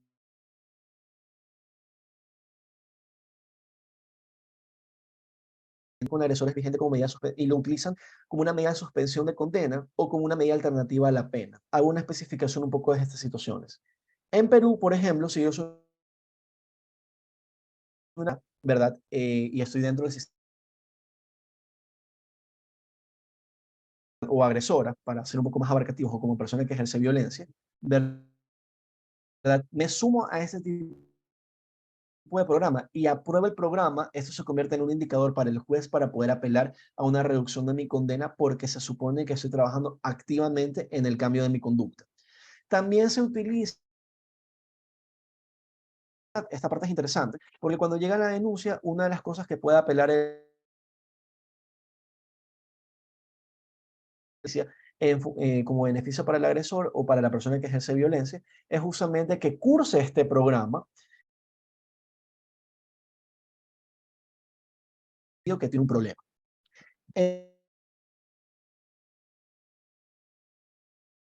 con agresores vigente como medida y lo utilizan como una medida de suspensión de condena o como una medida alternativa a la pena. Hago una especificación un poco de estas situaciones. En Perú, por ejemplo, si yo soy una, ¿verdad? Y estoy dentro del sistema o agresora, para ser un poco más abarcativos, o como persona que ejerce violencia, ¿verdad? Me sumo a ese tipo de programa y aprueba el programa, esto se convierte en un indicador para el juez para poder apelar a una reducción de mi condena porque se supone que estoy trabajando activamente en el cambio de mi conducta. También se utiliza, esta parte es interesante, porque cuando llega la denuncia, una de las cosas que puede apelar es como beneficio para el agresor o para la persona que ejerce violencia, es justamente que curse este programa que tiene un problema.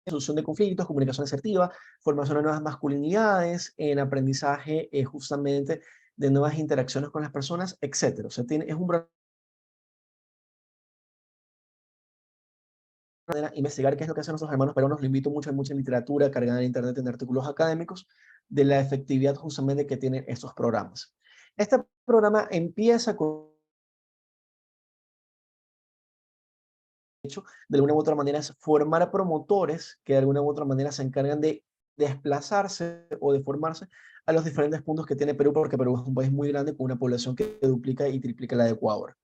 Solución de conflictos, comunicación asertiva, formación de nuevas masculinidades, en aprendizaje justamente de nuevas interacciones con las personas, etc. O sea, es un manera de investigar qué es lo que hacen nuestros hermanos peruanos. Lo invito mucho, hay mucha literatura cargada en internet, en artículos académicos, de la efectividad justamente que tienen estos programas. Este programa empieza con hecho, de alguna u otra manera, es formar promotores que de alguna u otra manera se encargan de desplazarse o de formarse a los diferentes puntos que tiene Perú, porque Perú es un país muy grande con una población que duplica y triplica la de Ecuador.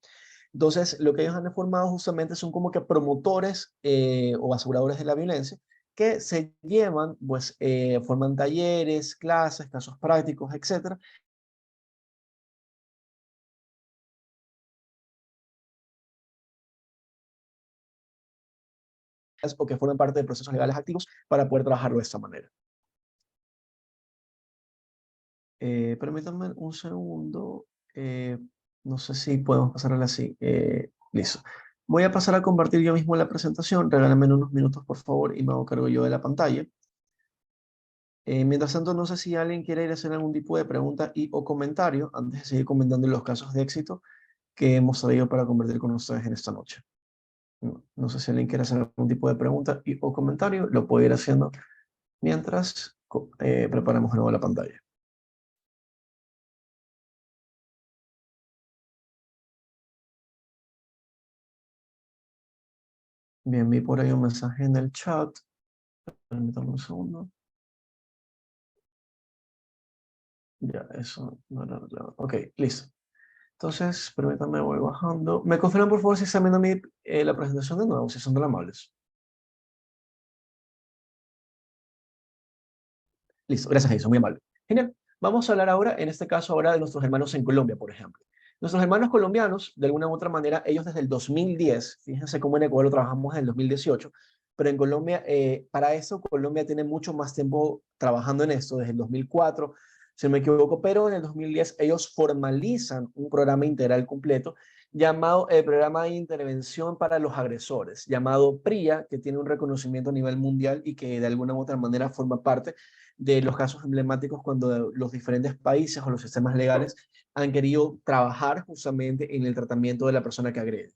Entonces, lo que ellos han formado justamente son como que promotores o aseguradores de la violencia, que se llevan, pues, forman talleres, clases, casos prácticos, etcétera, o que forman parte de procesos legales activos para poder trabajarlo de esta manera. Permítanme un segundo. No sé si podemos pasarla así. Listo. Voy a pasar a compartir yo mismo la presentación. Regálenme unos minutos, por favor, y me hago cargo yo de la pantalla. Mientras tanto, no sé si alguien quiere ir a hacer algún tipo de pregunta y o comentario antes de seguir comentando los casos de éxito que hemos traído para compartir con ustedes en esta noche. No sé si alguien quiere hacer algún tipo de pregunta y o comentario. Lo puedo ir haciendo mientras preparamos de nuevo la pantalla. Bien, vi por ahí un mensaje en el chat. Permítanme un segundo. Ya, eso no era relevante. Ok, listo. Entonces, permítanme, voy bajando. ¿Me confirman, por favor, si están viendo la presentación de nuevo, si son tan amables? Listo, gracias, Jason, muy amable. Genial. Vamos a hablar ahora, en este caso, ahora de nuestros hermanos en Colombia, por ejemplo. Nuestros hermanos colombianos, de alguna u otra manera, ellos desde el 2010, fíjense cómo en Ecuador lo trabajamos en el 2018, pero en Colombia, para eso, Colombia tiene mucho más tiempo trabajando en esto, desde el 2004, si no me equivoco, pero en el 2010 ellos formalizan un programa integral completo llamado el Programa de Intervención para los Agresores, llamado PRIA, que tiene un reconocimiento a nivel mundial y que de alguna u otra manera forma parte de los casos emblemáticos cuando los diferentes países o los sistemas legales han querido trabajar justamente en el tratamiento de la persona que agrede.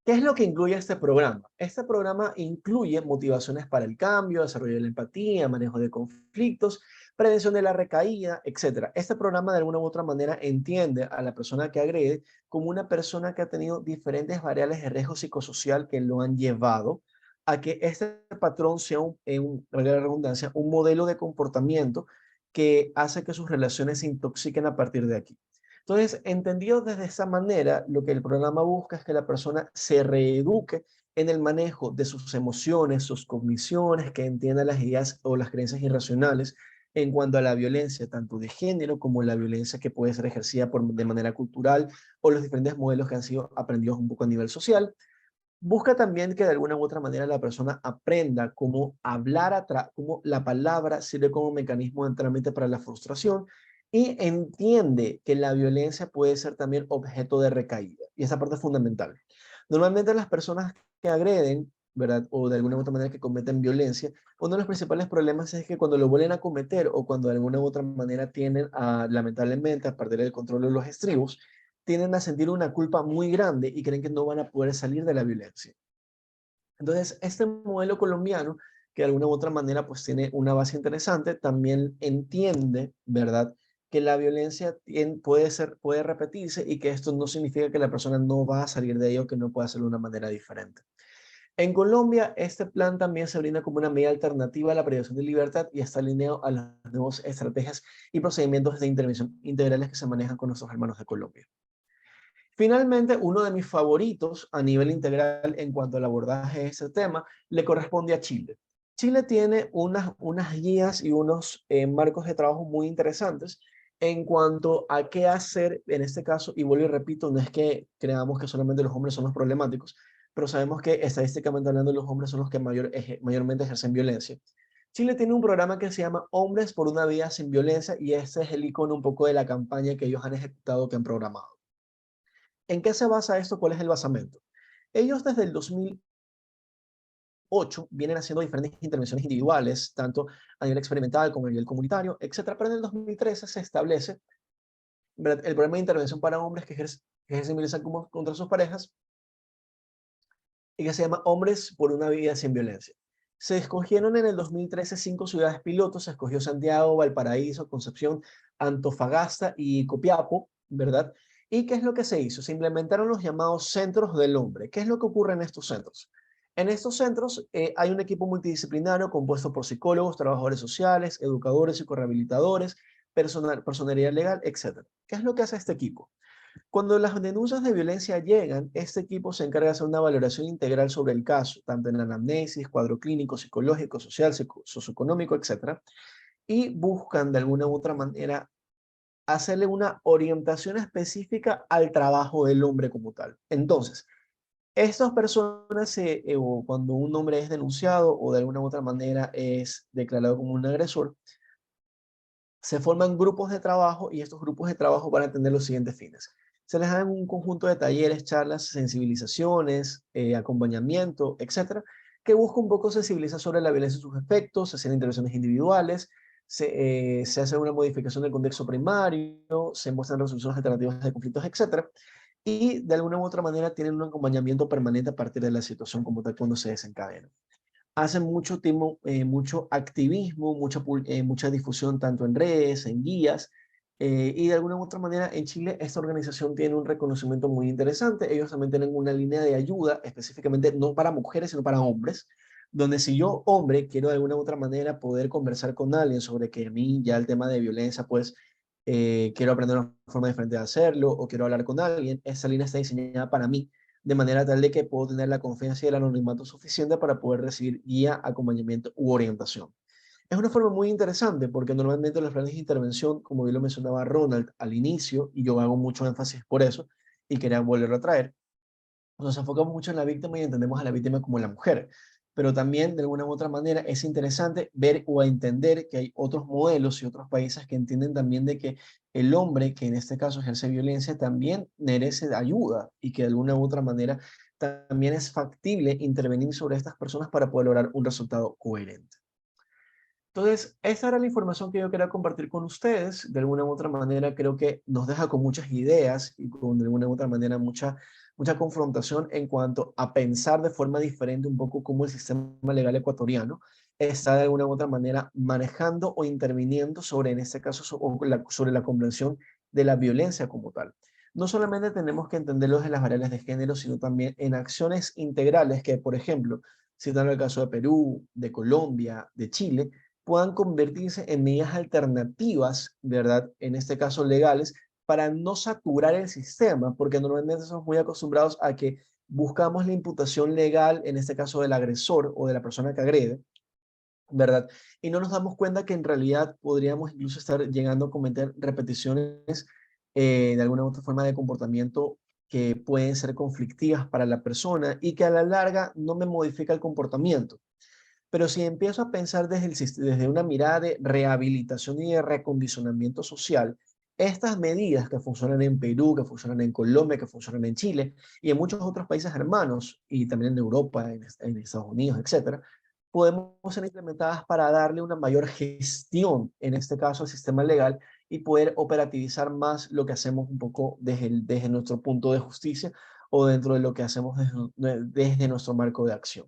¿Qué es lo que incluye este programa? Este programa incluye motivaciones para el cambio, desarrollo de la empatía, manejo de conflictos, prevención de la recaída, etc. Este programa de alguna u otra manera entiende a la persona que agrede como una persona que ha tenido diferentes variables de riesgo psicosocial que lo han llevado a que este patrón sea valga la redundancia, un modelo de comportamiento que hace que sus relaciones se intoxiquen a partir de aquí. Entonces, entendido desde esa manera, lo que el programa busca es que la persona se reeduque en el manejo de sus emociones, sus cogniciones, que entienda las ideas o las creencias irracionales en cuanto a la violencia, tanto de género como la violencia que puede ser ejercida de manera cultural o los diferentes modelos que han sido aprendidos un poco a nivel social. Busca también que de alguna u otra manera la persona aprenda cómo hablar, cómo la palabra sirve como mecanismo de trámite para la frustración y entiende que la violencia puede ser también objeto de recaída. Y esa parte es fundamental. Normalmente las personas que agreden, ¿verdad? O de alguna u otra manera que cometen violencia, uno de los principales problemas es que cuando lo vuelven a cometer o cuando de alguna u otra manera tienden a, lamentablemente, a perder el control de los estribos, tienden a sentir una culpa muy grande y creen que no van a poder salir de la violencia. Entonces, este modelo colombiano, que de alguna u otra manera pues tiene una base interesante, también entiende, ¿verdad?, que la violencia puede repetirse y que esto no significa que la persona no va a salir de ello, que no pueda hacerlo de una manera diferente. En Colombia, este plan también se brinda como una medida alternativa a la privación de libertad y está alineado a las nuevas estrategias y procedimientos de intervención integrales que se manejan con nuestros hermanos de Colombia. Finalmente, uno de mis favoritos a nivel integral en cuanto al abordaje de este tema le corresponde a Chile. Chile tiene unas guías y unos marcos de trabajo muy interesantes en cuanto a qué hacer en este caso, y vuelvo y repito, no es que creamos que solamente los hombres son los problemáticos, pero sabemos que estadísticamente hablando los hombres son los que mayormente ejercen violencia. Chile tiene un programa que se llama Hombres por una Vida Sin Violencia y este es el icono un poco de la campaña que ellos han ejecutado, que han programado. ¿En qué se basa esto? ¿Cuál es el basamento? Ellos desde el 2008 vienen haciendo diferentes intervenciones individuales, tanto a nivel experimental como a nivel comunitario, etcétera. Pero en el 2013 se establece, ¿verdad?, el programa de intervención para hombres que ejercen violencia contra sus parejas y que se llama Hombres por una Vida Sin Violencia. Se escogieron en el 2013 5 ciudades pilotos, se escogió Santiago, Valparaíso, Concepción, Antofagasta y Copiapó, ¿verdad? ¿Y qué es lo que se hizo? Se implementaron los llamados centros del hombre. ¿Qué es lo que ocurre en estos centros? En estos centros hay un equipo multidisciplinario compuesto por psicólogos, trabajadores sociales, educadores, psicorehabilitadores, personalidad legal, etc. ¿Qué es lo que hace este equipo? Cuando las denuncias de violencia llegan, este equipo se encarga de hacer una valoración integral sobre el caso, tanto en anamnesis, cuadro clínico, psicológico, social, socioeconómico, etcétera, y buscan de alguna u otra manera hacerle una orientación específica al trabajo del hombre como tal. Entonces, estas personas, o cuando un hombre es denunciado o de alguna u otra manera es declarado como un agresor, se forman grupos de trabajo y estos grupos de trabajo van a tener los siguientes fines. Se les dan un conjunto de talleres, charlas, sensibilizaciones, acompañamiento, etcétera, que busca un poco sensibilizar sobre la violencia y sus efectos, se hacen intervenciones individuales, se hace una modificación del contexto primario, se muestran resoluciones alternativas de conflictos, etcétera, y de alguna u otra manera tienen un acompañamiento permanente a partir de la situación como tal cuando se desencadena. Hacen mucho activismo, mucha difusión tanto en redes, en guías, y de alguna u otra manera en Chile esta organización tiene un reconocimiento muy interesante. Ellos también tienen una línea de ayuda específicamente no para mujeres, sino para hombres, donde si yo, hombre, quiero de alguna u otra manera poder conversar con alguien sobre que a mí ya el tema de violencia, pues quiero aprender una forma diferente de hacerlo o quiero hablar con alguien, esa línea está diseñada para mí de manera tal de que puedo tener la confianza y el anonimato suficiente para poder recibir guía, acompañamiento u orientación. Es una forma muy interesante porque normalmente los planes de intervención, como bien lo mencionaba Ronald al inicio, y yo hago mucho énfasis por eso, y quería volverlo a traer, nos enfocamos mucho en la víctima y entendemos a la víctima como la mujer. Pero también, de alguna u otra manera, es interesante ver o entender que hay otros modelos y otros países que entienden también de que el hombre, que en este caso ejerce violencia, también merece ayuda y que de alguna u otra manera también es factible intervenir sobre estas personas para poder lograr un resultado coherente. Entonces, esta era la información que yo quería compartir con ustedes. De alguna u otra manera, creo que nos deja con muchas ideas y con de alguna u otra manera mucha confrontación en cuanto a pensar de forma diferente un poco cómo el sistema legal ecuatoriano está de alguna u otra manera manejando o interviniendo sobre, en este caso, sobre la comprensión de la violencia como tal. No solamente tenemos que entenderlo de las variables de género, sino también en acciones integrales que, por ejemplo, citando el caso de Perú, de Colombia, de Chile, puedan convertirse en medidas alternativas, ¿verdad? En este caso legales, para no saturar el sistema, porque normalmente somos muy acostumbrados a que buscamos la imputación legal, en este caso del agresor o de la persona que agrede, ¿verdad? Y no nos damos cuenta que en realidad podríamos incluso estar llegando a cometer repeticiones de alguna u otra forma de comportamiento que pueden ser conflictivas para la persona y que a la larga no me modifica el comportamiento. Pero si empiezo a pensar desde una mirada de rehabilitación y de recondicionamiento social, estas medidas que funcionan en Perú, que funcionan en Colombia, que funcionan en Chile y en muchos otros países hermanos, y también en Europa, en Estados Unidos, etcétera, podemos ser implementadas para darle una mayor gestión, en este caso al sistema legal, y poder operativizar más lo que hacemos un poco desde nuestro punto de justicia o dentro de lo que hacemos desde nuestro marco de acción.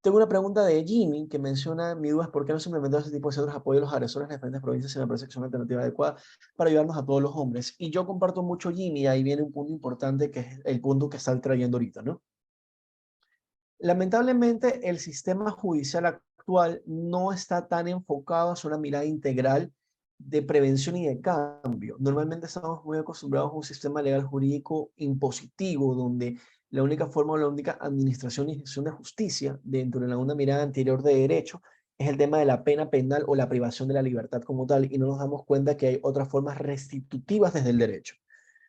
Tengo una pregunta de Jimmy que menciona, mi duda es por qué no se implementó ese tipo de centros de apoyo a los agresores en las diferentes provincias y me parece que es una alternativa adecuada para ayudarnos a todos los hombres. Y yo comparto mucho Jimmy, ahí viene un punto importante que es el punto que está trayendo ahorita, ¿no? Lamentablemente, el sistema judicial actual no está tan enfocado hacia una mirada integral de prevención y de cambio. Normalmente estamos muy acostumbrados a un sistema legal jurídico impositivo, donde la única forma o la única administración y gestión de justicia dentro de una mirada anterior de derecho es el tema de la pena penal o la privación de la libertad como tal, y no nos damos cuenta que hay otras formas restitutivas desde el derecho.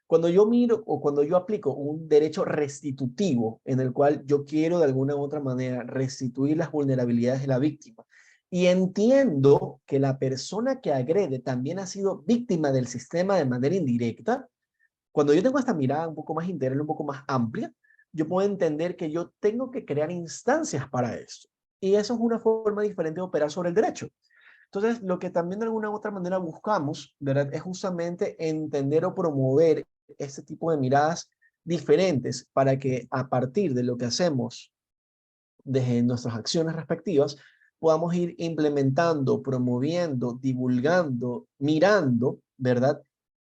Cuando yo miro o cuando yo aplico un derecho restitutivo en el cual yo quiero de alguna u otra manera restituir las vulnerabilidades de la víctima y entiendo que la persona que agrede también ha sido víctima del sistema de manera indirecta, cuando yo tengo esta mirada un poco más integral, un poco más amplia, yo puedo entender que yo tengo que crear instancias para eso. Y eso es una forma diferente de operar sobre el derecho. Entonces, lo que también de alguna u otra manera buscamos, ¿verdad? Es justamente entender o promover este tipo de miradas diferentes para que a partir de lo que hacemos desde nuestras acciones respectivas, podamos ir implementando, promoviendo, divulgando, mirando, ¿verdad?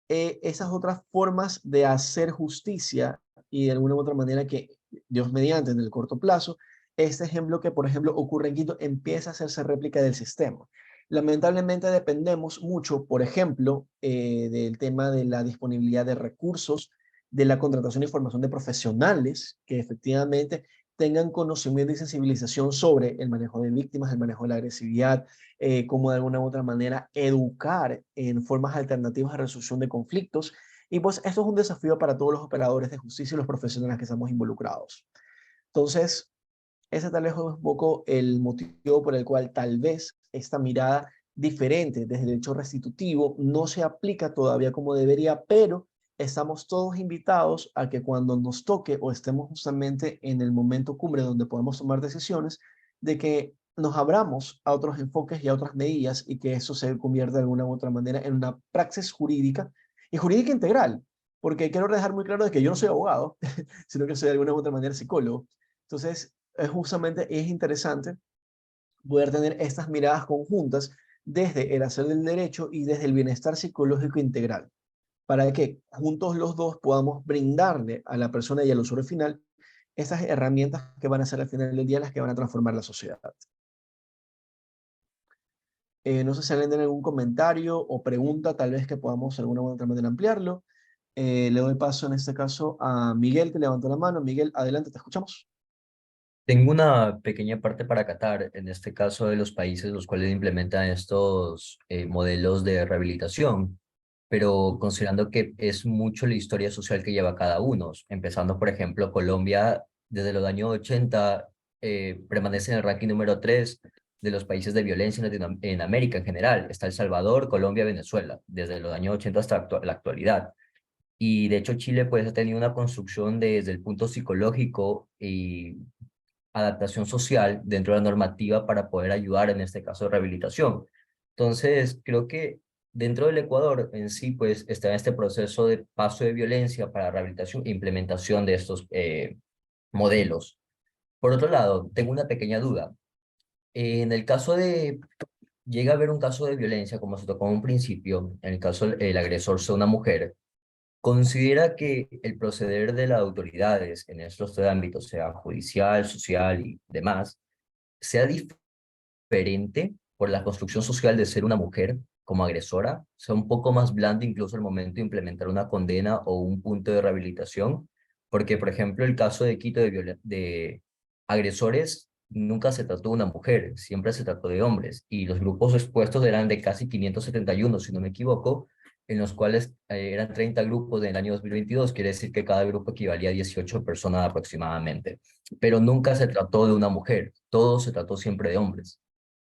Esas otras formas de hacer justicia y de alguna u otra manera que Dios mediante en el corto plazo, este ejemplo que por ejemplo ocurre en Quito empieza a hacerse réplica del sistema. Lamentablemente dependemos mucho, por ejemplo, del tema de la disponibilidad de recursos de la contratación y formación de profesionales que efectivamente tengan conocimiento y sensibilización sobre el manejo de víctimas, el manejo de la agresividad, cómo de alguna u otra manera educar en formas alternativas de resolución de conflictos. Y pues esto es un desafío para todos los operadores de justicia y los profesionales que estamos involucrados. Entonces, ese tal vez es un poco el motivo por el cual tal vez esta mirada diferente desde el derecho restitutivo no se aplica todavía como debería, pero estamos todos invitados a que cuando nos toque o estemos justamente en el momento cumbre donde podemos tomar decisiones, de que nos abramos a otros enfoques y a otras medidas y que eso se convierta de alguna u otra manera en una praxis jurídica y jurídica integral, porque quiero dejar muy claro de que yo no soy abogado, sino que soy de alguna u otra manera psicólogo. Entonces, justamente es interesante poder tener estas miradas conjuntas desde el hacer del derecho y desde el bienestar psicológico integral, para que juntos los dos podamos brindarle a la persona y al usuario final estas herramientas que van a ser al final del día las que van a transformar la sociedad. No sé si alguien tiene algún comentario o pregunta, tal vez que podamos de alguna u otra manera ampliarlo. Le doy paso en este caso a Miguel, que levantó la mano. Miguel, adelante, te escuchamos. Tengo una pequeña parte para Qatar, en este caso de los países los cuales implementan estos modelos de rehabilitación, pero considerando que es mucho la historia social que lleva cada uno, empezando por ejemplo Colombia desde los años 80 permanece en el ranking número 3 de los países de violencia en América en general. Está El Salvador, Colombia, Venezuela, desde los años 80 hasta la actualidad. Y de hecho Chile pues ha tenido una construcción desde el punto psicológico y adaptación social dentro de la normativa para poder ayudar en este caso de rehabilitación. Entonces, creo que dentro del Ecuador en sí, pues está en este proceso de paso de violencia para rehabilitación e implementación de estos modelos. Por otro lado, tengo una pequeña duda. En el caso de, llega a haber un caso de violencia, como se tocó en un principio, en el caso el agresor sea una mujer, ¿considera que el proceder de las autoridades en estos tres ámbitos, sea judicial, social y demás, sea diferente por la construcción social de ser una mujer como agresora, sea un poco más blando incluso al momento de implementar una condena o un punto de rehabilitación? Porque, por ejemplo, el caso de Quito de agresores nunca se trató de una mujer, siempre se trató de hombres, y los grupos expuestos eran de casi 571, si no me equivoco, en los cuales eran 30 grupos en el año 2022, quiere decir que cada grupo equivalía a 18 personas aproximadamente, pero nunca se trató de una mujer, todo se trató siempre de hombres,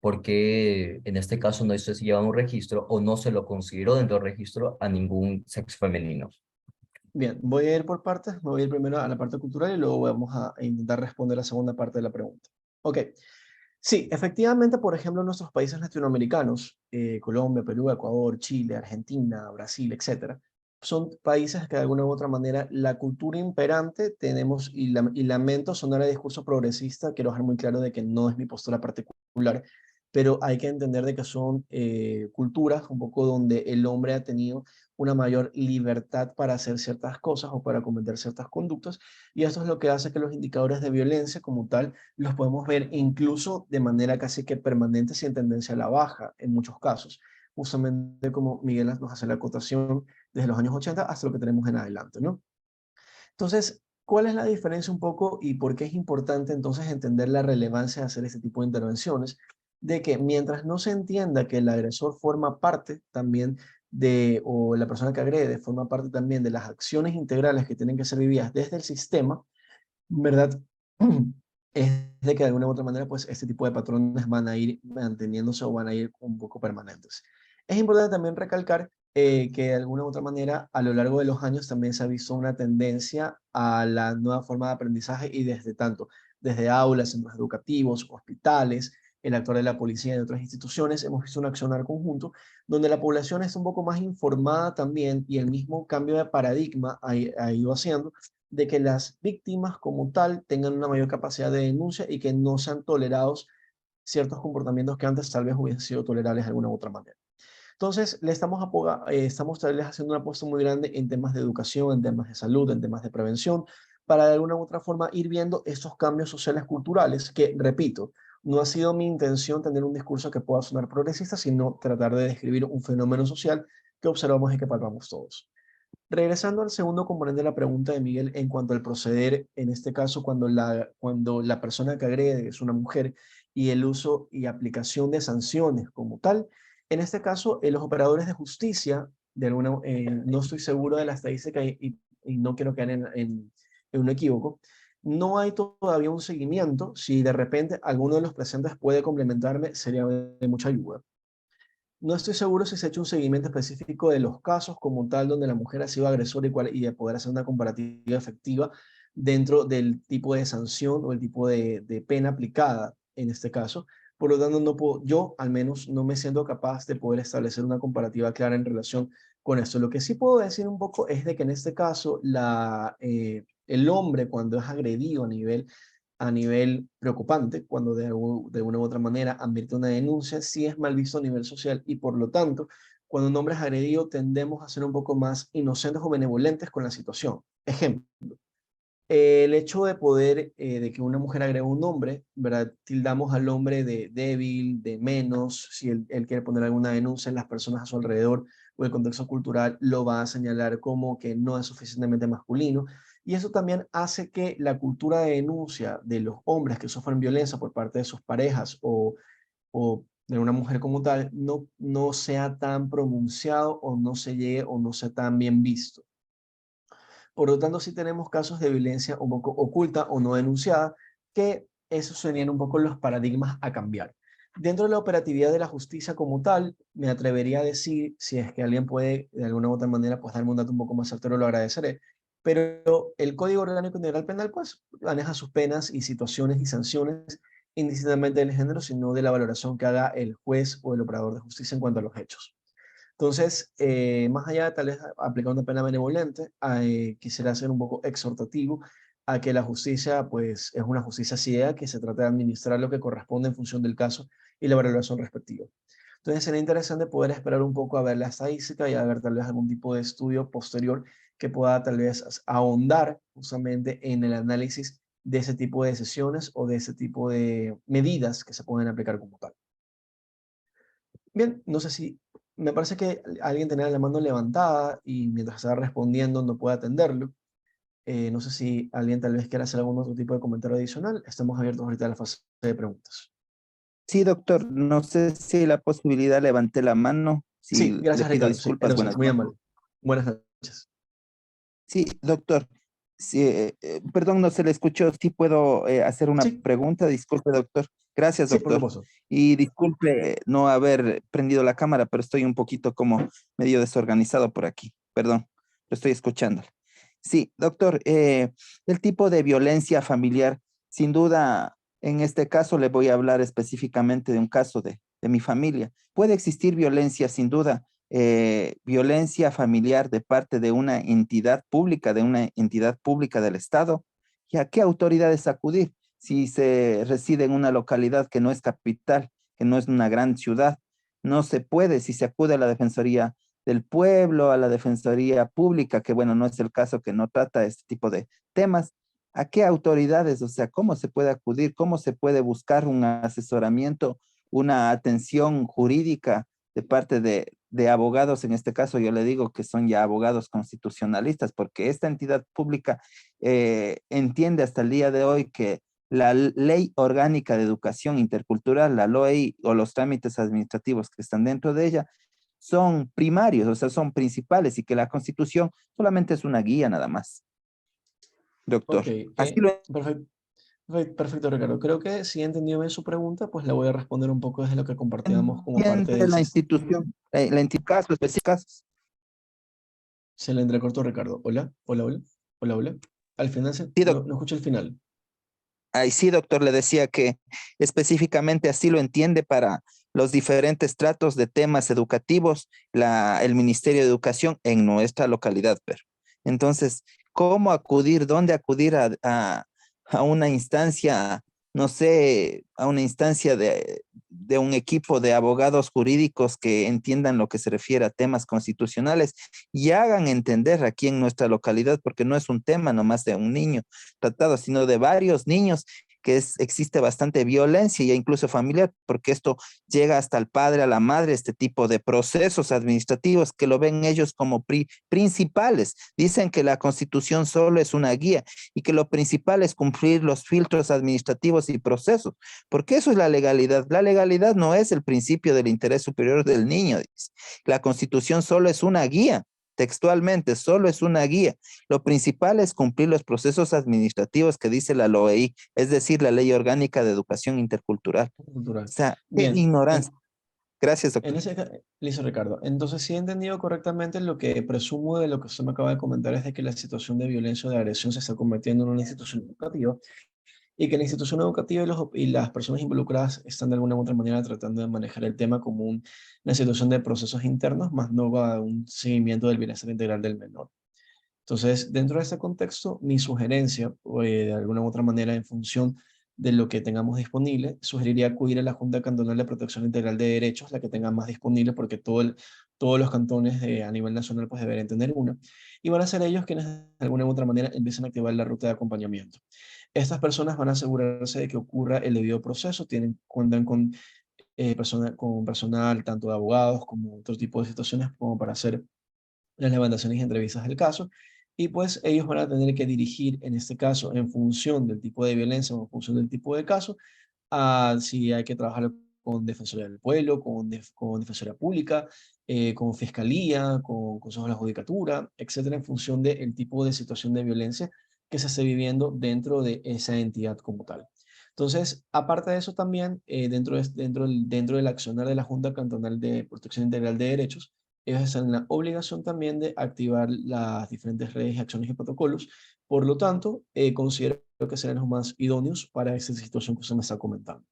porque en este caso no se lleva un registro o no se lo consideró dentro del registro a ningún sexo femenino. Bien, voy a ir por partes. Me voy a ir primero a la parte cultural y luego vamos a intentar responder la segunda parte de la pregunta. Ok. Sí, efectivamente, por ejemplo, en nuestros países latinoamericanos, Colombia, Perú, Ecuador, Chile, Argentina, Brasil, etcétera, son países que de alguna u otra manera la cultura imperante tenemos, y lamento sonar el discurso progresista, quiero dejar muy claro de que no es mi postura particular, pero hay que entender de que son culturas un poco donde el hombre ha tenido una mayor libertad para hacer ciertas cosas o para cometer ciertas conductas, y esto es lo que hace que los indicadores de violencia como tal los podemos ver incluso de manera casi que permanente sin tendencia a la baja en muchos casos, justamente como Miguel nos hace la acotación desde los años 80 hasta lo que tenemos en adelante, ¿no? Entonces, ¿cuál es la diferencia un poco y por qué es importante entonces entender la relevancia de hacer este tipo de intervenciones? De que mientras no se entienda que el agresor forma parte también de, o la persona que agrede forma parte también de las acciones integrales que tienen que ser vividas desde el sistema, ¿verdad? Es de que de alguna u otra manera, pues este tipo de patrones van a ir manteniéndose o van a ir un poco permanentes. Es importante también recalcar que de alguna u otra manera, a lo largo de los años también se ha visto una tendencia a la nueva forma de aprendizaje y desde tanto, desde aulas, centros educativos, hospitales, el actor de la policía y de otras instituciones, hemos visto un accionar conjunto donde la población está un poco más informada también y el mismo cambio de paradigma ha ido haciendo de que las víctimas como tal tengan una mayor capacidad de denuncia y que no sean tolerados ciertos comportamientos que antes tal vez hubiesen sido tolerables de alguna u otra manera. Entonces, estamos tal vez haciendo una apuesta muy grande en temas de educación, en temas de salud, en temas de prevención, para de alguna u otra forma ir viendo estos cambios sociales culturales que, repito, no ha sido mi intención tener un discurso que pueda sonar progresista, sino tratar de describir un fenómeno social que observamos y que palpamos todos. Regresando al segundo componente de la pregunta de Miguel en cuanto al proceder, en este caso cuando la persona que agrede es una mujer y el uso y aplicación de sanciones como tal, en este caso los operadores de justicia, no estoy seguro de la estadística y no quiero caer en un equívoco, no hay todavía un seguimiento. Si de repente alguno de los presentes puede complementarme, sería de mucha ayuda. No estoy seguro si se ha hecho un seguimiento específico de los casos como tal donde la mujer ha sido agresora y de poder hacer una comparativa efectiva dentro del tipo de sanción o el tipo de pena aplicada en este caso. Por lo tanto, no puedo, yo al menos no me siento capaz de poder establecer una comparativa clara en relación con esto. Lo que sí puedo decir un poco es de que en este caso el hombre cuando es agredido a nivel preocupante, cuando de una u otra manera advierte una denuncia, sí es mal visto a nivel social y por lo tanto, cuando un hombre es agredido, tendemos a ser un poco más inocentes o benevolentes con la situación. Ejemplo, el hecho de poder, de que una mujer agrega un hombre, ¿verdad? Tildamos al hombre de débil, de menos, si él quiere poner alguna denuncia en las personas a su alrededor o el contexto cultural lo va a señalar como que no es suficientemente masculino. Y eso también hace que la cultura de denuncia de los hombres que sufren violencia por parte de sus parejas o de una mujer como tal no sea tan pronunciado o no se llegue o no sea tan bien visto. Por lo tanto, sí tenemos casos de violencia un poco oculta o no denunciada, que esos serían un poco los paradigmas a cambiar. Dentro de la operatividad de la justicia como tal, me atrevería a decir, si es que alguien puede de alguna u otra manera pues darme un dato un poco más certero, lo agradeceré, pero el Código Orgánico Integral Penal pues maneja sus penas y situaciones y sanciones indistintamente del género, sino de la valoración que haga el juez o el operador de justicia en cuanto a los hechos. Entonces, más allá de tal vez aplicar una pena benevolente, quisiera ser un poco exhortativo a que la justicia, pues, es una justicia ciega que se trata de administrar lo que corresponde en función del caso y la valoración respectiva. Entonces, sería interesante poder esperar un poco a ver la estadística y a ver tal vez algún tipo de estudio posterior que pueda tal vez ahondar justamente en el análisis de ese tipo de decisiones o de ese tipo de medidas que se pueden aplicar como tal. Bien, no sé si me parece que alguien tenía la mano levantada y mientras estaba respondiendo no puede atenderlo. No sé si alguien tal vez quiera hacer algún otro tipo de comentario adicional. Estamos abiertos ahorita a la fase de preguntas. Sí, doctor, no sé si hay la posibilidad, levanté la mano, Sí, si le gracias pido Ricardo. Sí, disculpas, buenas muy noches. amable. Buenas noches. Sí, doctor, sí, perdón, no se le escuchó, sí puedo hacer una Sí, pregunta, disculpe, doctor. Gracias, sí, por doctor. supuesto. Y disculpe no haber prendido la cámara, pero estoy un poquito como medio desorganizado por aquí, perdón, lo estoy escuchando. Sí, doctor, el tipo de violencia familiar, sin duda, en este caso le voy a hablar específicamente de un caso de mi familia. Puede existir violencia, sin duda, violencia familiar de parte de una entidad pública, del Estado. ¿Y a qué autoridades acudir? Si se reside en una localidad que no es capital, que no es una gran ciudad, no se puede. Si se acude a la Defensoría del Pueblo, a la Defensoría Pública, que bueno, no es el caso, que no trata este tipo de temas. ¿A qué autoridades? O sea, ¿cómo se puede acudir? ¿Cómo se puede buscar un asesoramiento, una atención jurídica de parte de abogados? En este caso yo le digo que son ya abogados constitucionalistas, porque esta entidad pública entiende hasta el día de hoy que la Ley Orgánica de Educación Intercultural, la LOE, o los trámites administrativos que están dentro de ella, son primarios, o sea, son principales, y que la Constitución solamente es una guía nada más, doctor. Ok, Así lo perfecto. Perfecto, Ricardo. Creo que si he entendido bien su pregunta, pues le voy a responder un poco desde lo que compartíamos como parte entiende del la sistema. institución, la entidad, casos específicos. Se le entrecortó, Ricardo. Hola, hola, hola, hola, hola. Al final Sí, no escucho el final. ahí sí, doctor, le decía que específicamente así lo entiende para los diferentes tratos de temas educativos, el Ministerio de Educación en nuestra localidad, pero. Entonces, ¿cómo acudir? ¿Dónde acudir a una instancia, no sé, a una instancia de un equipo de abogados jurídicos que entiendan lo que se refiere a temas constitucionales y hagan entender aquí en nuestra localidad, porque no es un tema nomás de un niño tratado, sino de varios niños existe bastante violencia e incluso familiar, porque esto llega hasta el padre, a la madre, este tipo de procesos administrativos que lo ven ellos como principales. Dicen que la Constitución solo es una guía y que lo principal es cumplir los filtros administrativos y procesos, porque eso es la legalidad. La legalidad no es el principio del interés superior del niño, dice. La Constitución solo es una guía. Textualmente, solo es una guía. Lo principal es cumplir los procesos administrativos que dice la LOEI, es decir, la Ley Orgánica de Educación Intercultural. O Cultural. sea, qué Bien, ignorancia. Gracias, en doctor. ese listo, Ricardo. Entonces, si he entendido correctamente, lo que presumo de lo que usted me acaba de comentar es de que la situación de violencia o de agresión se está convirtiendo en una institución educativa y que la institución educativa y las personas involucradas están de alguna u otra manera tratando de manejar el tema como una situación de procesos internos, más no a un seguimiento del bienestar integral del menor. Entonces, dentro de este contexto, mi sugerencia, de alguna u otra manera, en función de lo que tengamos disponible, sugeriría acudir a la Junta Cantonal de Protección Integral de Derechos, la que tenga más disponible, porque todos los cantones a nivel nacional pues deberían tener una, y van a ser ellos quienes de alguna u otra manera empiecen a activar la ruta de acompañamiento. Estas personas van a asegurarse de que ocurra el debido proceso, cuentan con personal, tanto de abogados como otro tipo de situaciones, como para hacer las levantaciones y entrevistas del caso, y pues ellos van a tener que dirigir, en este caso, en función del tipo de violencia o en función del tipo de caso, a si hay que trabajar con Defensoría del Pueblo, con Defensoría Pública, con Fiscalía, con Consejo de la Judicatura, etcétera, en función del tipo de situación de violencia que se esté viviendo dentro de esa entidad como tal. Entonces, aparte de eso también, dentro del accionar de la Junta Cantonal de Protección Integral de Derechos, ellos están en la obligación también de activar las diferentes redes, acciones y protocolos. Por lo tanto, considero que serán los más idóneos para esta situación que usted me está comentando.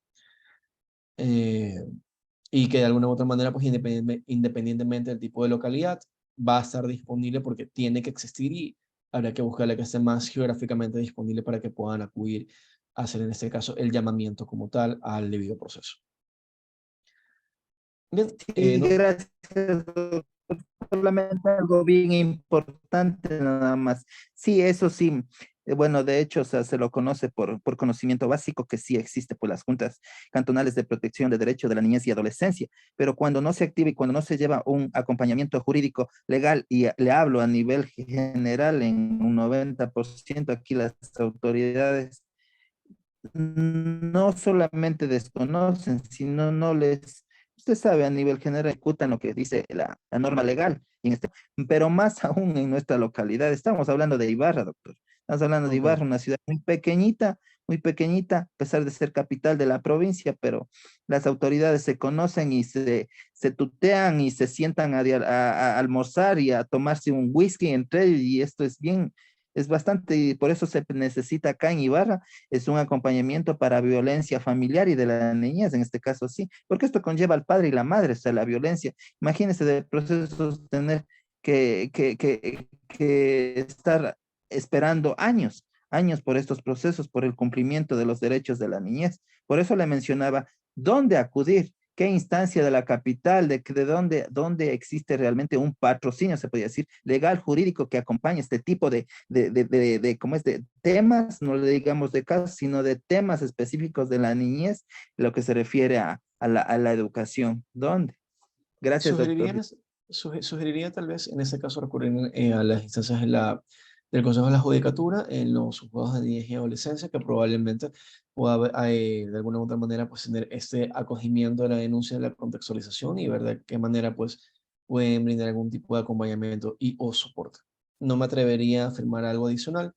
Eh, y que de alguna u otra manera, pues independientemente del tipo de localidad, va a estar disponible porque tiene que existir y habrá que buscarle que esté más geográficamente disponible para que puedan acudir a hacer en este caso el llamamiento como tal al debido proceso. Bien, Sí, no, gracias, doctor. Solamente algo bien importante nada más. Sí, eso sí. Bueno, de hecho, o sea, se lo conoce por conocimiento básico que sí existe por las juntas cantonales de protección de derechos de la niñez y adolescencia, pero cuando no se activa y cuando no se lleva un acompañamiento jurídico legal, y le hablo a nivel general, en un 90% aquí las autoridades no solamente desconocen, sino no les, usted sabe, a nivel general ejecutan lo que dice la norma legal, pero más aún en nuestra localidad. Estamos hablando de Ibarra, doctor. Estamos hablando de ok. Ibarra, una ciudad muy pequeñita, a pesar de ser capital de la provincia, pero las autoridades se conocen y se tutean y se sientan a almorzar y a tomarse un whisky entre ellos, y esto es bien, es bastante, y por eso se necesita acá en Ibarra es un acompañamiento para violencia familiar y de la niñez, en este caso sí, porque esto conlleva al padre y la madre, o sea, la violencia. Imagínense de procesos tener que estar esperando años por estos procesos, por el cumplimiento de los derechos de la niñez. Por eso le mencionaba dónde acudir, qué instancia de la capital, dónde existe realmente un patrocinio, se podría decir, legal, jurídico, que acompañe este tipo ¿cómo es? De temas, no le digamos de casos, sino de temas específicos de la niñez, lo que se refiere a la educación. ¿Dónde? Gracias, Sugeriría, doctor. sugeriría tal vez en este caso recurrir a las instancias del Consejo de la Judicatura en los juzgados de niñez y adolescencia, que probablemente pueda de alguna u otra manera pues tener este acogimiento de la denuncia, de la contextualización y ver de qué manera pues pueden brindar algún tipo de acompañamiento y o soporte. No me atrevería a afirmar algo adicional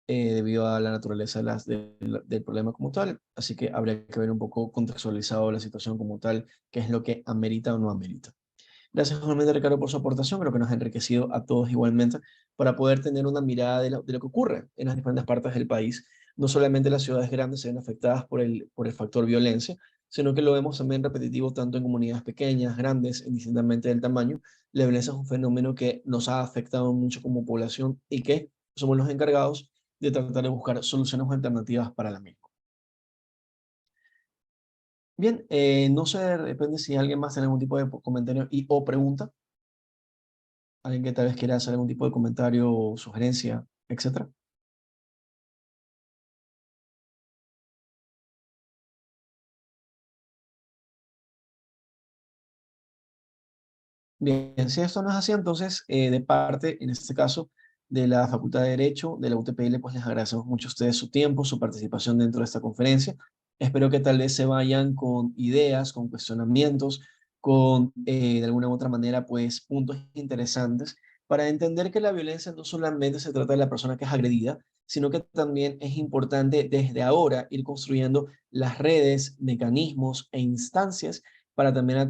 debido a la naturaleza del problema como tal, así que habría que ver un poco contextualizado la situación como tal, qué es lo que amerita o no amerita. Gracias igualmente, Ricardo, por su aportación. Creo que nos ha enriquecido a todos igualmente para poder tener una mirada de lo que ocurre en las diferentes partes del país. No solamente las ciudades grandes se ven afectadas por el factor violencia, sino que lo vemos también repetitivo tanto en comunidades pequeñas, grandes, indistintamente del tamaño. La violencia es un fenómeno que nos ha afectado mucho como población y que somos los encargados de tratar de buscar soluciones alternativas para la misma. Bien, no sé, depende si alguien más tiene algún tipo de comentario y o pregunta. Alguien que tal vez quiera hacer algún tipo de comentario o sugerencia, etcétera. Bien, si esto no es así, entonces, de parte, en este caso, de la Facultad de Derecho de la UTPL, pues les agradecemos mucho a ustedes su tiempo, su participación dentro de esta conferencia. Espero que tal vez se vayan con ideas, con cuestionamientos, con, de alguna u otra manera, pues, puntos interesantes para entender que la violencia no solamente se trata de la persona que es agredida, sino que también es importante desde ahora ir construyendo las redes, mecanismos e instancias para también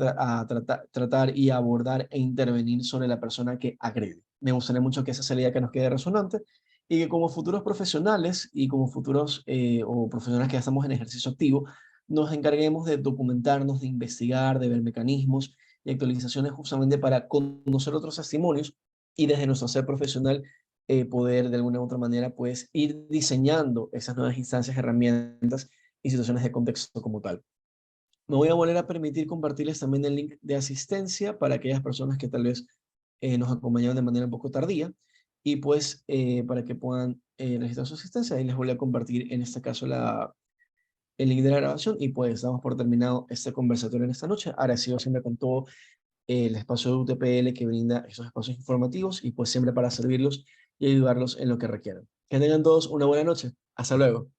tratar y abordar e intervenir sobre la persona que agrede. Me gustaría mucho que esa sea la idea que nos quede resonante y que como futuros profesionales y como futuros o profesionales que ya estamos en ejercicio activo, nos encarguemos de documentarnos, de investigar, de ver mecanismos y actualizaciones justamente para conocer otros testimonios y desde nuestro ser profesional poder de alguna u otra manera pues ir diseñando esas nuevas instancias, herramientas y situaciones de contexto como tal. Me voy a volver a permitir compartirles también el link de asistencia para aquellas personas que tal vez nos acompañaron de manera un poco tardía y pues para que puedan necesitar su asistencia. Ahí les voy a compartir en este caso el link de la grabación y pues damos por terminado este conversatorio en esta noche. Agradecido siempre con todo el espacio de UTPL que brinda esos espacios informativos y pues siempre para servirlos y ayudarlos en lo que requieran. Que tengan todos una buena noche. Hasta luego.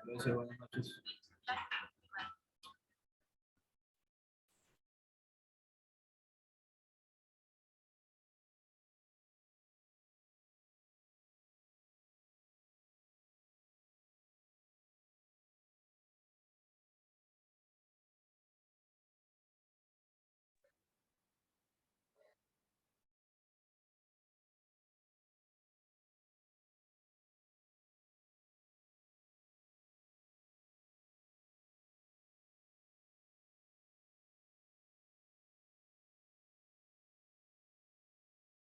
Buenas noches.